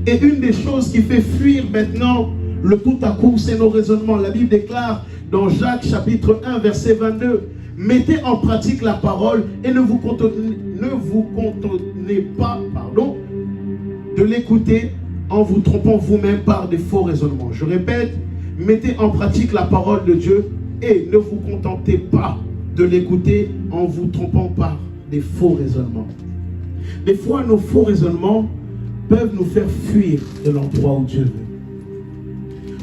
Et une des choses qui fait fuir maintenant le tout à coup, c'est nos raisonnements. La Bible déclare dans Jacques chapitre 1 verset 22, mettez en pratique la parole et ne vous contentez pas de l'écouter en vous trompant vous-même par des faux raisonnements. Je répète, mettez en pratique la parole de Dieu et ne vous contentez pas de l'écouter en vous trompant par des faux raisonnements. Des fois, nos faux raisonnements peuvent nous faire fuir de l'endroit où Dieu veut.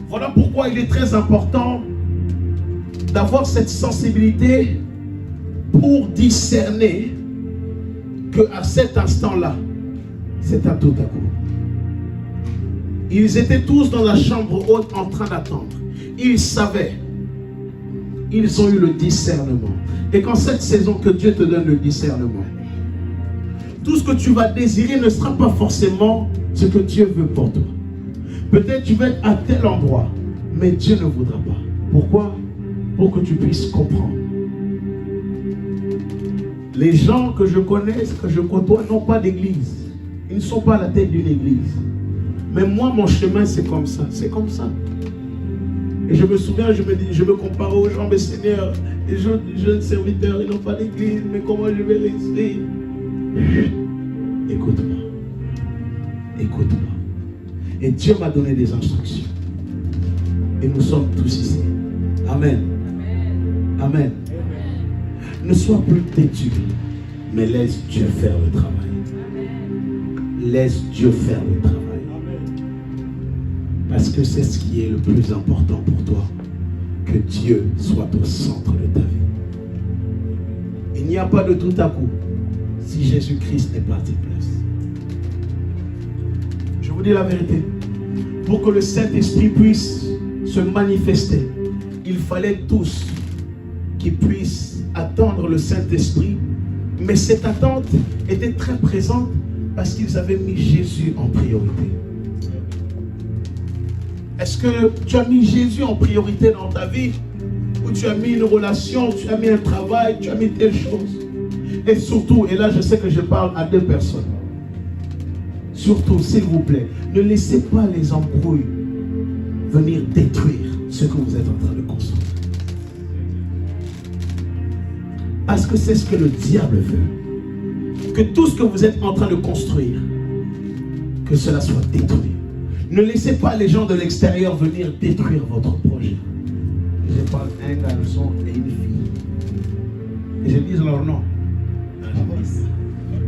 Voilà pourquoi il est très important d'avoir cette sensibilité pour discerner qu'à cet instant-là, c'est un tout à coup. Ils étaient tous dans la chambre haute en train d'attendre. Ils savaient. Ils ont eu le discernement. Et qu'en cette saison, que Dieu te donne le discernement. Tout ce que tu vas désirer ne sera pas forcément ce que Dieu veut pour toi. Peut-être tu vas être à tel endroit, mais Dieu ne voudra pas. Pourquoi? Pour que tu puisses comprendre. Les gens que je connais, que je côtoie, n'ont pas d'église. Ils ne sont pas à la tête d'une église. Mais moi, mon chemin, c'est comme ça. C'est comme ça. Et je me souviens, je me comparais aux gens, mais Seigneur, les jeunes serviteurs, ils n'ont pas d'église, mais comment je vais rester? Écoute-moi. Écoute-moi. Et Dieu m'a donné des instructions. Et nous sommes tous ici. Amen. Amen. Amen. Ne sois plus têtu, mais laisse Dieu faire le travail. Laisse Dieu faire le travail. Parce que c'est ce qui est le plus important pour toi. Que Dieu soit au centre de ta vie. Il n'y a pas de tout à coup si Jésus-Christ n'est pas à tes places. Je vous dis la vérité. Pour que le Saint-Esprit puisse se manifester, il fallait tous qui puissent attendre le Saint-Esprit. Mais cette attente était très présente parce qu'ils avaient mis Jésus en priorité. Est-ce que tu as mis Jésus en priorité dans ta vie? Ou tu as mis une relation, tu as mis un travail, tu as mis telle chose? Et surtout, et là je sais que je parle à deux personnes. Surtout, s'il vous plaît, ne laissez pas les embrouilles venir détruire ce que vous êtes en train de construire. Parce que c'est ce que le diable veut. Que tout ce que vous êtes en train de construire, que cela soit détruit. Ne laissez pas les gens de l'extérieur venir détruire votre projet. Je parle d'un garçon et une fille. Et je dis leur nom.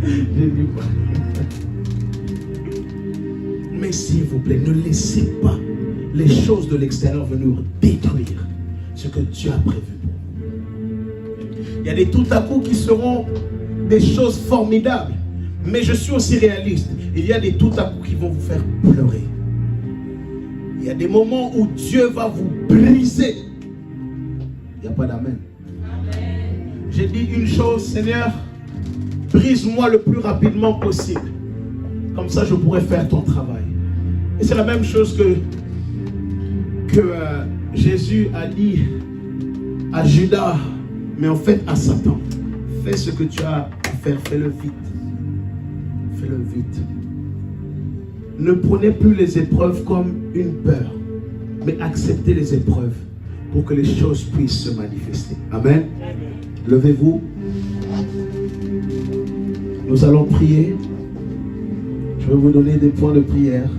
Je dis pas. Mais s'il vous plaît, ne laissez pas les choses de l'extérieur venir détruire ce que Dieu a prévu pour vous. Il y a des tout à coup qui seront des choses formidables. Mais je suis aussi réaliste. Il y a des tout à coup qui vont vous faire pleurer. Il y a des moments où Dieu va vous briser. Il n'y a pas d'amen. J'ai dit une chose, Seigneur, brise-moi le plus rapidement possible. Comme ça, je pourrai faire ton travail. Et c'est la même chose que Jésus a dit à Judas, mais en fait à Satan, fais ce que tu as à faire, fais-le vite. Fais-le vite. Ne prenez plus les épreuves comme une peur, mais acceptez les épreuves pour que les choses puissent se manifester. Amen. Levez-vous. Nous allons prier. Je vais vous donner des points de prière.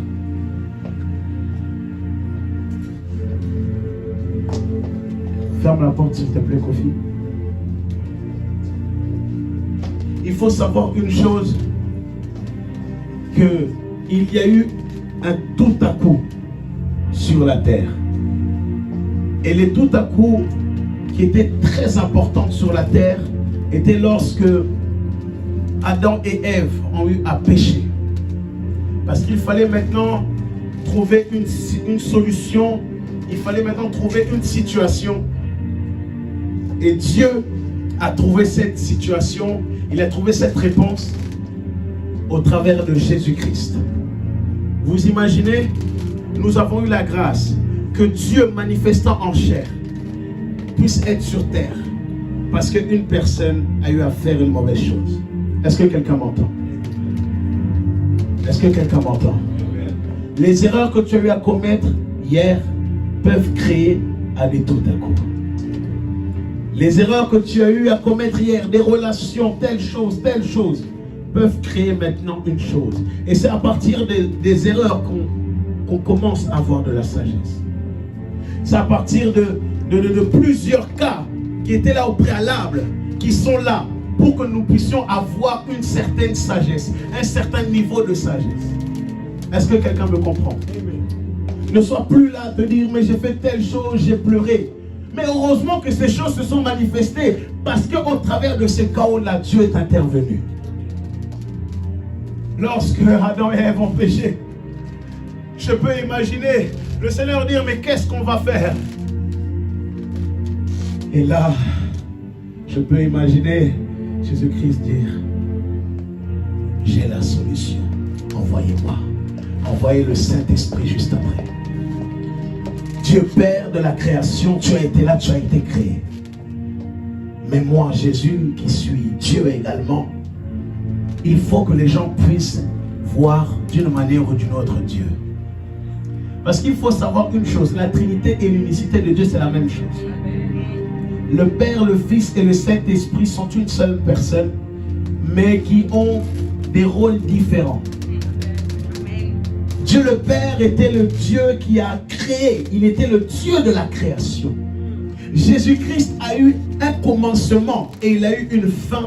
Ferme la porte s'il te plaît, Kofi. Il faut savoir une chose, qu'il y a eu un tout à coup sur la terre. Et les tout à coup qui étaient très importantes sur la terre étaient lorsque Adam et Ève ont eu à pécher. Parce qu'il fallait maintenant trouver une solution, il fallait maintenant trouver une situation. Et Dieu a trouvé cette situation, il a trouvé cette réponse au travers de Jésus-Christ. Vous imaginez, nous avons eu la grâce que Dieu manifestant en chair puisse être sur terre parce qu'une personne a eu à faire une mauvaise chose. Est-ce que quelqu'un m'entend? Est-ce que quelqu'un m'entend? Les erreurs que tu as eu à commettre hier peuvent créer aller tout à coup. Les erreurs que tu as eu à commettre hier, des relations, telle chose, peuvent créer maintenant une chose. Et c'est à partir des erreurs qu'on commence à avoir de la sagesse. C'est à partir de plusieurs cas qui étaient là au préalable, qui sont là pour que nous puissions avoir une certaine sagesse, un certain niveau de sagesse. Est-ce que quelqu'un me comprend? Ne sois plus là de dire, mais j'ai fait telle chose, j'ai pleuré. Mais heureusement que ces choses se sont manifestées parce qu'au travers de ces chaos-là, Dieu est intervenu. Lorsque Adam et Ève ont péché, je peux imaginer le Seigneur dire, mais qu'est-ce qu'on va faire? Et là, je peux imaginer Jésus-Christ dire, j'ai la solution, envoyez-moi. Envoyez le Saint-Esprit juste après. Dieu Père de la création, tu as été là, tu as été créé. Mais moi, Jésus, qui suis Dieu également, il faut que les gens puissent voir d'une manière ou d'une autre Dieu. Parce qu'il faut savoir une chose, la Trinité et l'unicité de Dieu, c'est la même chose. Le Père, le Fils et le Saint-Esprit sont une seule personne, mais qui ont des rôles différents. Dieu le Père était le Dieu qui a créé, il était le Dieu de la création. Jésus-Christ a eu un commencement et il a eu une fin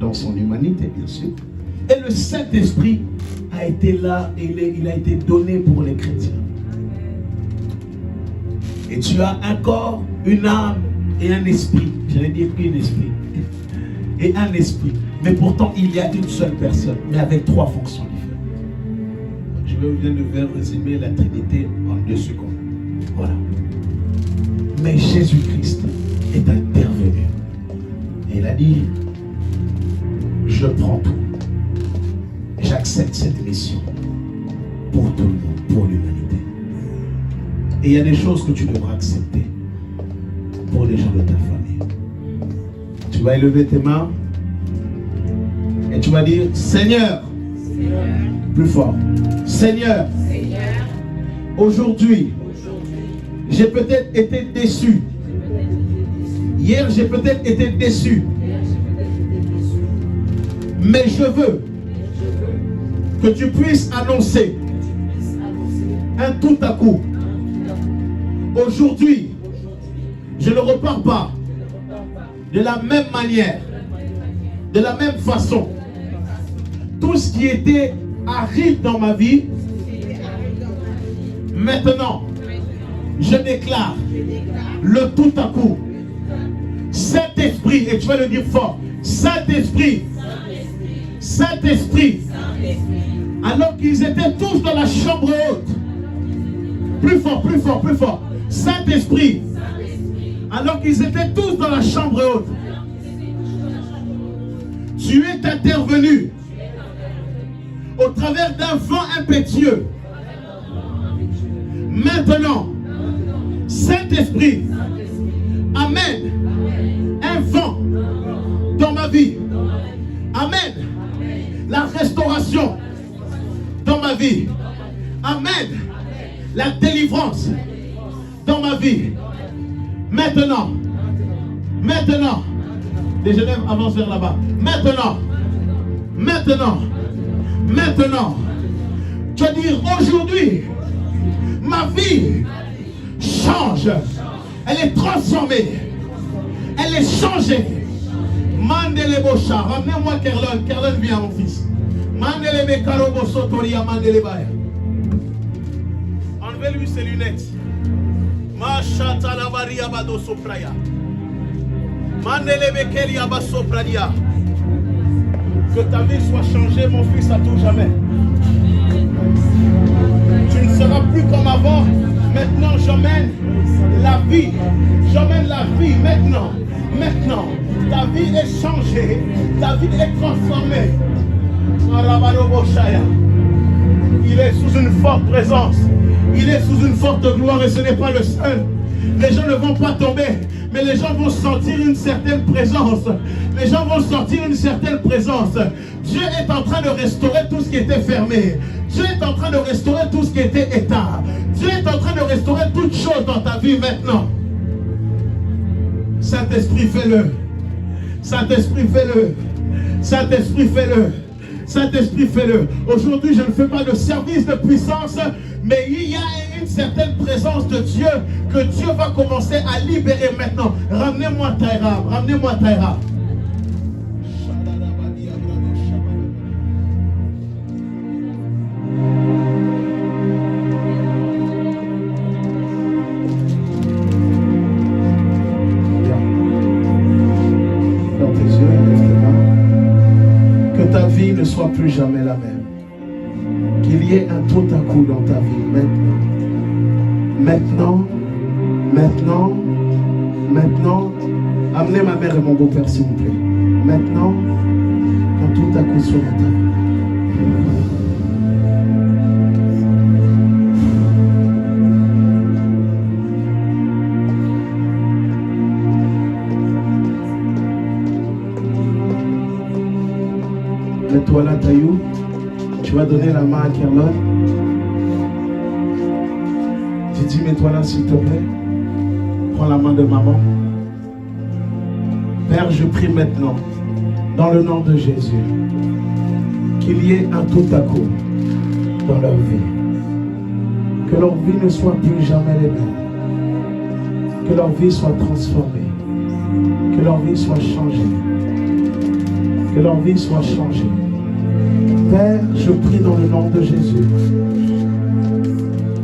dans son humanité, bien sûr. Et le Saint-Esprit a été là et il a été donné pour les chrétiens. Et tu as un corps, une âme et un esprit. J'allais dire un esprit. Et un esprit. Mais pourtant, il y a une seule personne, mais avec trois fonctions différentes. Je viens de résumer la Trinité en 2 secondes. Voilà. Mais Jésus-Christ est intervenu. Et il a dit, je prends tout. J'accepte cette mission pour tout le monde, pour l'humanité. Et il y a des choses que tu devras accepter pour les gens de ta famille. Tu vas élever tes mains et tu vas dire, Seigneur, Seigneur. Plus fort, Seigneur, Seigneur. Aujourd'hui, j'ai peut-être été déçu. Hier, j'ai peut-être été déçu. Mais je veux que tu puisses annoncer un tout à coup. Aujourd'hui, je ne repars pas de la même manière, de la même façon. Tout ce qui était arrive dans ma vie, maintenant, je déclare le tout à coup. Saint-Esprit, et tu vas le dire fort, Saint-Esprit, Saint-Esprit, alors qu'ils étaient tous dans la chambre haute. Plus fort, plus fort, plus fort. Saint-Esprit, alors qu'ils étaient tous dans la chambre haute. Tu es intervenu au travers d'un vent impétueux, Maintenant, Saint-Esprit, amène un vent dans ma vie. Amen. La restauration dans ma vie. Amen. La délivrance dans ma vie. Maintenant. Maintenant. Les jeunes avancent vers là-bas. Maintenant. Maintenant. Maintenant. Tu vas dire aujourd'hui, ma vie change. Elle est transformée. Elle est changée. Mandele Bocha. Ramenez-moi Kerlon. Kerlon, viens, mon fils. Mandele Bekaro Bosotoria Mandele Baya. Enlevez-lui ses lunettes. Machata la Varia Bado Sopraya. Mandele Bekeli Abasopradia. Que ta vie soit changée, mon fils, à tout jamais. Tu ne seras plus comme avant. Maintenant, j'emmène la vie. J'emmène la vie maintenant. Maintenant, ta vie est changée. Ta vie est transformée. Il est sous une forte présence. Il est sous une forte gloire et ce n'est pas le seul. Les gens ne vont pas tomber, mais les gens vont sentir une certaine présence. Les gens vont sentir une certaine présence. Dieu est en train de restaurer tout ce qui était fermé. Dieu est en train de restaurer tout ce qui était éteint. Dieu est en train de restaurer toutes choses dans ta vie maintenant. Saint-Esprit, fais-le. Saint-Esprit, fais-le. Saint-Esprit, fais-le. Saint-Esprit, fais-le. Aujourd'hui, je ne fais pas de service de puissance, mais il y a une certaine présence de Dieu que Dieu va commencer à libérer maintenant. Ramenez-moi Taïra. Ramenez-moi Taïra. Ne soit plus jamais la même. Qu'il y ait un tout à coup dans ta vie maintenant. Maintenant. Maintenant. Amenez ma mère et mon beau-père s'il vous plaît. Maintenant, un tout à coup soit dans ta vie. Mets-toi là, Taïou. Tu vas donner la main à Kerlon. Didi, mets-toi là, s'il te plaît. Prends la main de maman. Père, je prie maintenant, dans le nom de Jésus, qu'il y ait un tout à coup dans leur vie. Que leur vie ne soit plus jamais les mêmes. Que leur vie soit transformée. Que leur vie soit changée. Que leur vie soit changée. Père, je prie dans le nom de Jésus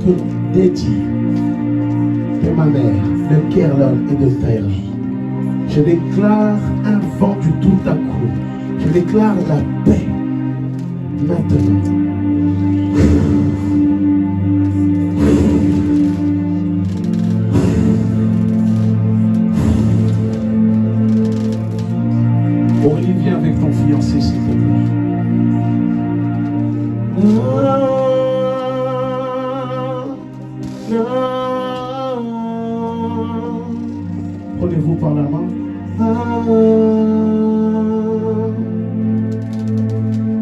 que Dédi, de ma mère, de Kerlon et de Taïra, je déclare un vent du tout à coup. Je déclare la paix maintenant. Aurélie, viens avec ton fiancé, s'il te plaît. Prenez-vous par la main.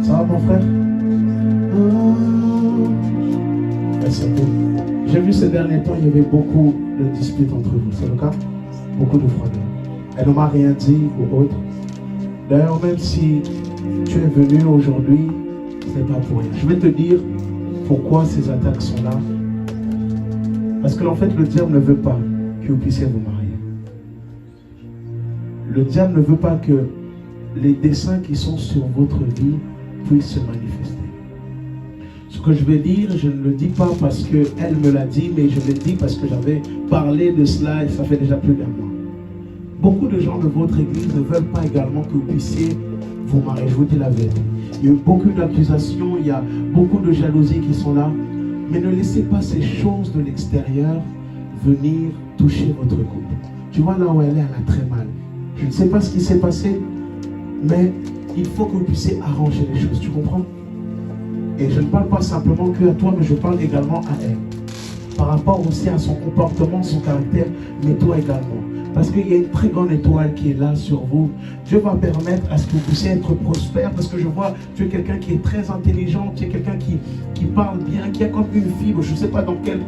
Ça va, mon frère? C'est beau. J'ai vu ces derniers temps, il y avait beaucoup de disputes entre vous. C'est le cas? Beaucoup de froideur. Elle ne m'a rien dit ou autre. D'ailleurs, même si tu es venu aujourd'hui, ce n'est pas pour rien. Je vais te dire pourquoi ces attaques sont là. Parce que en fait, le diable ne veut pas que vous puissiez vous marier. Le diable ne veut pas que les desseins qui sont sur votre vie puissent se manifester. Ce que je vais dire, je ne le dis pas parce qu'elle me l'a dit, mais je le dis parce que j'avais parlé de cela et ça fait déjà plus d'un mois. Beaucoup de gens de votre église ne veulent pas également que vous puissiez vous marier. Je vous dis la vérité. Il y a eu beaucoup d'accusations, il y a beaucoup de jalousies qui sont là. Mais ne laissez pas ces choses de l'extérieur venir toucher votre couple. Tu vois là où elle a très mal. Je ne sais pas ce qui s'est passé, mais il faut que vous puissiez arranger les choses. Tu comprends? Et je ne parle pas simplement que à toi, mais je parle également à elle. par rapport aussi à son comportement, son caractère, mais toi également. Parce qu'il y a une très grande étoile qui est là sur vous. Dieu va permettre à ce que vous puissiez être prospère, parce que je vois, tu es quelqu'un qui est très intelligent, tu es quelqu'un qui parle bien, qui a comme une fibre, je ne sais pas dans quel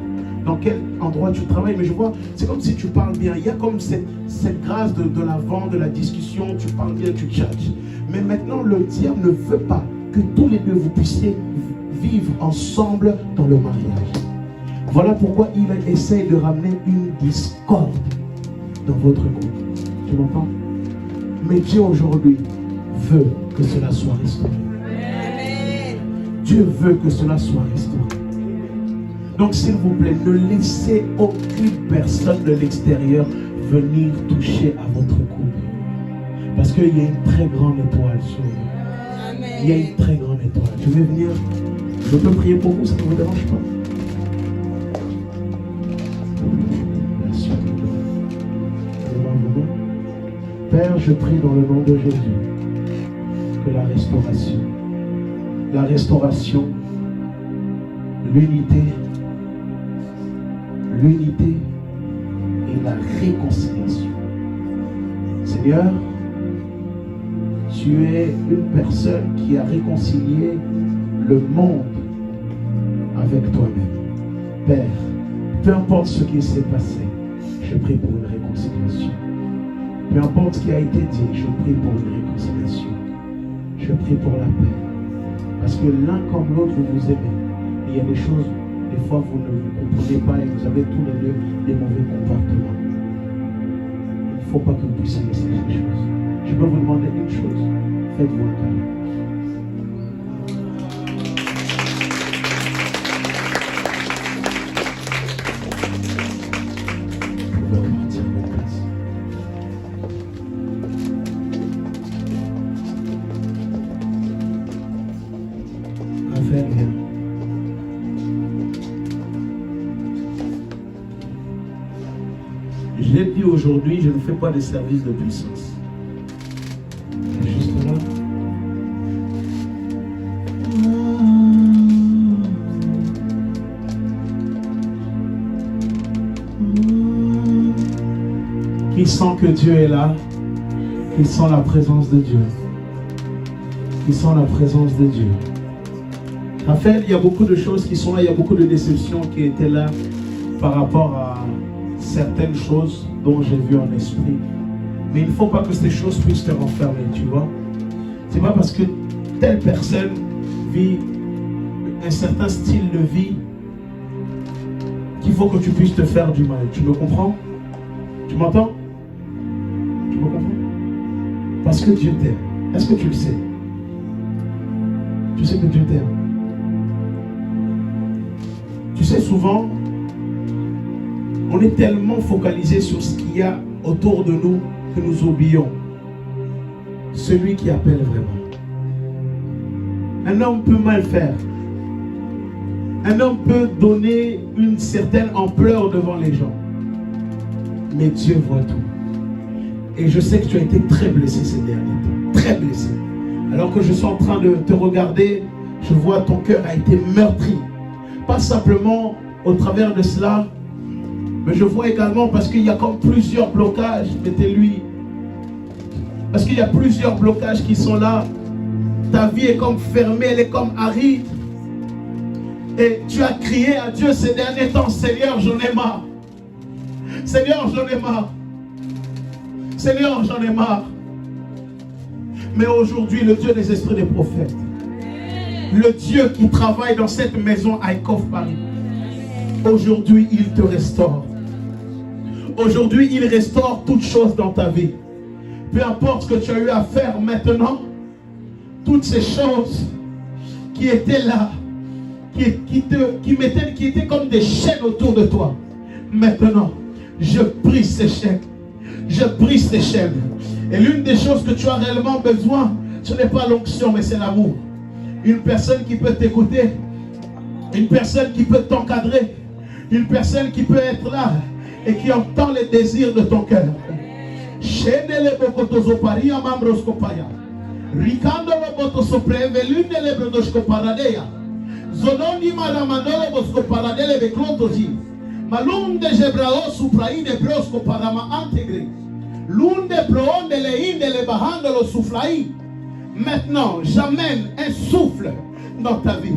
endroit tu travailles, mais je vois, c'est comme si tu parles bien. Il y a comme cette grâce de l'avant, de la discussion, tu parles bien, tu tchatches. Mais maintenant, le diable ne veut pas que tous les deux vous puissiez vivre ensemble dans le mariage. Voilà pourquoi il essaye de ramener une discorde dans votre couple. Tu m'entends? Mais Dieu aujourd'hui veut que cela soit restauré. Dieu veut que cela soit restauré. Donc s'il vous plaît, ne laissez aucune personne de l'extérieur venir toucher à votre couple. Parce qu'il y a une très grande étoile sur vous. Il y a une très grande étoile. Je vais venir. Je peux prier pour vous, ça ne vous dérange pas? Merci. Père, je prie dans le nom de Jésus que la restauration, l'unité et la réconciliation. Seigneur, tu es une personne qui a réconcilié le monde avec toi-même. Père, peu importe ce qui s'est passé, je prie pour une réconciliation. Peu importe ce qui a été dit, je prie pour une réconciliation. Je prie pour la paix. Parce que l'un comme l'autre, vous vous aimez. Et il y a des choses, des fois, vous ne vous comprenez pas et vous avez tous les deux des mauvais comportements. Il ne faut pas que vous puissiez laisser les choses. Je peux vous demander une chose. Faites-vous un câlin. Je l'ai dit aujourd'hui, je ne fais pas de service de puissance. Juste là. Qui sent que Dieu est là, qui sent la présence de Dieu. Qui sent la présence de Dieu. Raphaël, il y a beaucoup de choses qui sont là, il y a beaucoup de déceptions qui étaient là par rapport à certaines choses dont j'ai vu en esprit. Mais il ne faut pas que ces choses puissent te renfermer, tu vois. C'est pas parce que telle personne vit un certain style de vie qu'il faut que tu puisses te faire du mal. Tu me comprends? Tu m'entends? Tu me comprends? Parce que Dieu t'aime. Est-ce que tu le sais? Tu sais que Dieu t'aime. Tu sais, souvent, on est tellement focalisé sur ce qu'il y a autour de nous que nous oublions celui qui appelle vraiment. Un homme peut mal faire. Un homme peut donner une certaine ampleur devant les gens. Mais Dieu voit tout. Et je sais que tu as été très blessé ces derniers temps. Très blessé. Alors que je suis en train de te regarder, je vois ton cœur a été meurtri. Pas simplement au travers de cela, mais je vois également parce qu'il y a comme plusieurs blocages, mettez-lui. Parce qu'il y a plusieurs blocages qui sont là. Ta vie est comme fermée, elle est comme aride. Et tu as crié à Dieu ces derniers temps, Seigneur, j'en ai marre. Seigneur, j'en ai marre. Seigneur, j'en ai marre. Mais aujourd'hui, le Dieu des esprits des prophètes, le Dieu qui travaille dans cette maison ICOF Paris, aujourd'hui, il te restaure. Aujourd'hui, il restaure toutes choses dans ta vie. Peu importe ce que tu as eu à faire maintenant, toutes ces choses qui étaient là, qui étaient comme des chaînes autour de toi. Maintenant, je brise ces chaînes. Je brise ces chaînes. Et l'une des choses que tu as réellement besoin, ce n'est pas l'onction, mais c'est l'amour. Une personne qui peut t'écouter, une personne qui peut t'encadrer, une personne qui peut être là et qui entend les désirs de ton cœur. Zonondi maramandolo bosko paradele beklotoji. Malunde Jebrao Supraide Brosco Parama intégré. L'une des ploonde les indes les bahande le soufflaï. Maintenant, j'amène un souffle dans ta vie.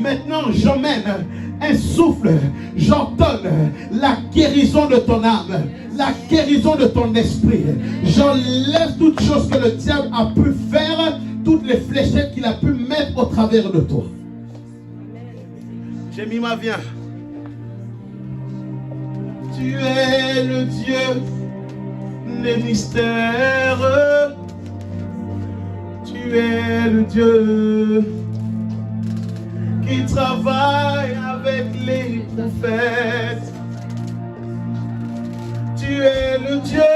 Maintenant, j'emmène un souffle. J'entonne la guérison de ton âme, la guérison de ton esprit. J'enlève toutes choses que le diable a pu faire, toutes les fléchettes qu'il a pu mettre au travers de toi. J'ai mis ma viande. Tu es le Dieu des mystères. Tu es le Dieu qui travaille avec les prophètes. Tu es le Dieu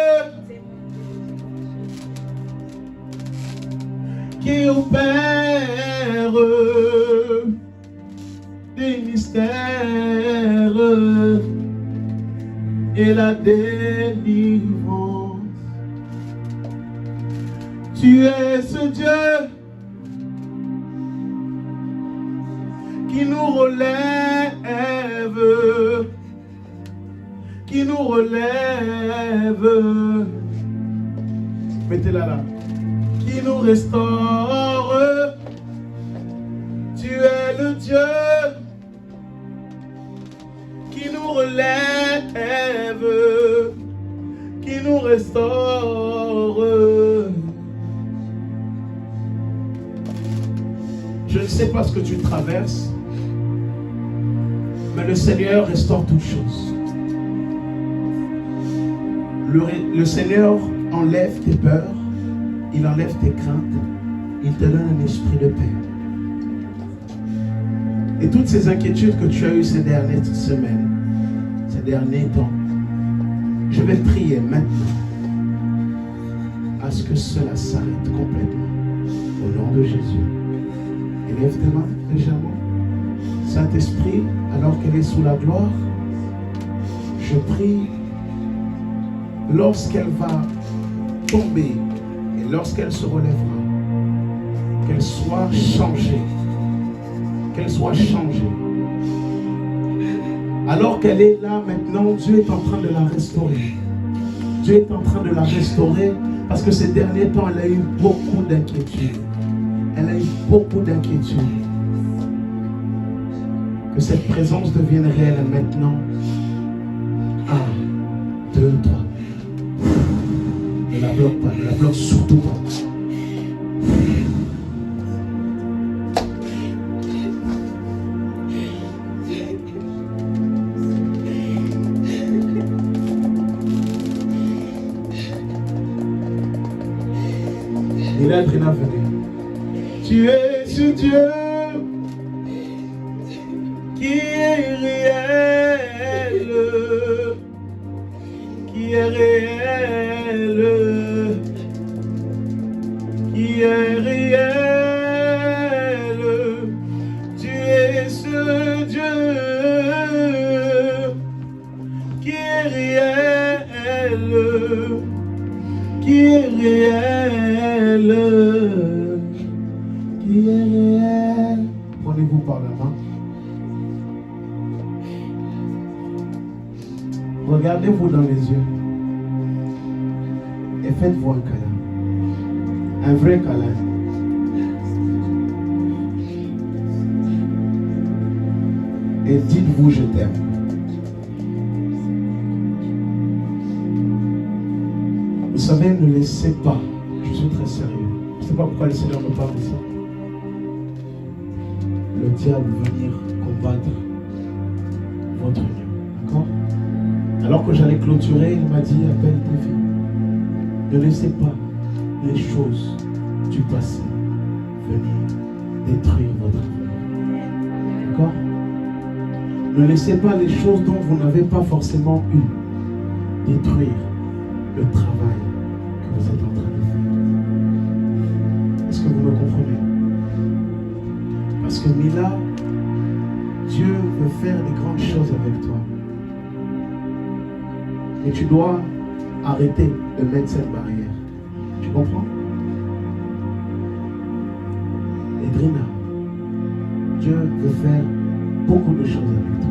qui opère des mystères et la délivrance. Tu es ce Dieu qui nous relève, qui nous relève. Mettez-la là. Qui nous restaure. Tu es le Dieu qui nous relève, qui nous restaure. Je ne sais pas ce que tu traverses, mais le Seigneur restaure toutes choses. Le Seigneur enlève tes peurs, il enlève tes craintes, il te donne un esprit de paix. Et toutes ces inquiétudes que tu as eues ces dernières semaines, ces derniers temps, je vais prier maintenant à ce que cela s'arrête complètement. Au nom de Jésus. Élève tes mains légèrement. Saint-Esprit, alors qu'elle est sous la gloire, je prie, lorsqu'elle va tomber et lorsqu'elle se relèvera, qu'elle soit changée. Qu'elle soit changée. Alors qu'elle est là maintenant, Dieu est en train de la restaurer. Dieu est en train de la restaurer parce que ces derniers temps, elle a eu beaucoup d'inquiétudes. Elle a eu beaucoup d'inquiétudes. Que cette présence devienne réelle maintenant. 1, 2, 3. Ne la bloque pas, ne la bloque surtout pas. Il est très venu. Tu es ce Dieu qui est réel, qui est réel, qui est réel. Tu es ce Dieu qui est réel, qui est réel, qui est réel. Prenez-vous par la main. Regardez-vous dans les yeux et faites-vous un câlin. Un vrai câlin. Et dites-vous je t'aime. Vous savez, ne laissez pas, je suis très sérieux, je ne sais pas pourquoi le Seigneur me parle de ça, le diable venir combattre votre union. D'accord? Alors que j'allais clôturer, il m'a dit, appelle tes filles. Ne laissez pas les choses du passé venir détruire votre avenir. D'accord? Ne laissez pas les choses dont vous n'avez pas forcément eu détruire le travail que vous êtes en train de faire. Est-ce que vous me comprenez? Parce que Mila, Dieu veut faire des grandes choses avec toi. Et tu dois arrêter de mettre cette barrière. Tu comprends? Edrina, Dieu veut faire beaucoup de choses avec toi.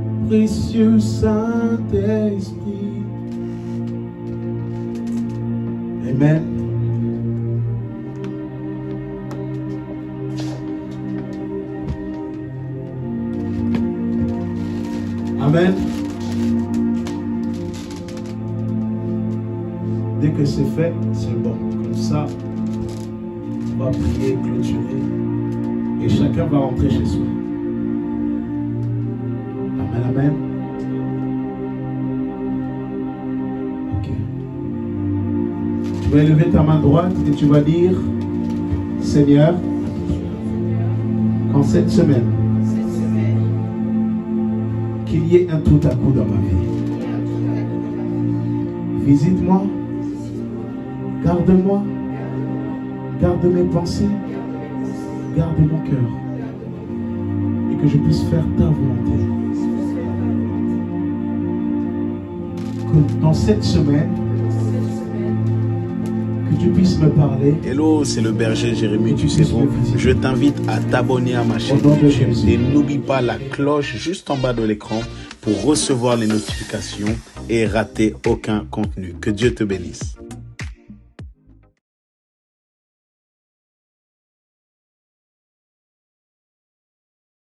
du Saint-Esprit. Amen. Amen. Dès que c'est fait, c'est bon. Comme ça, on va prier, clôturer. Et chacun va rentrer chez soi. Amen, amen. Ok. Tu vas élever ta main droite et tu vas dire, Seigneur, qu'en cette semaine, qu'il y ait un tout à coup dans ma vie. Visite-moi, garde-moi, garde mes pensées, garde mon cœur, et que je puisse faire ta volonté. Que dans cette semaine, que tu puisses me parler. Hello, c'est le berger Jérémy du Cédron. Je t'invite à t'abonner à ma chaîne YouTube et n'oublie pas la cloche juste en bas de l'écran pour recevoir les notifications et rater aucun contenu. Que Dieu te bénisse.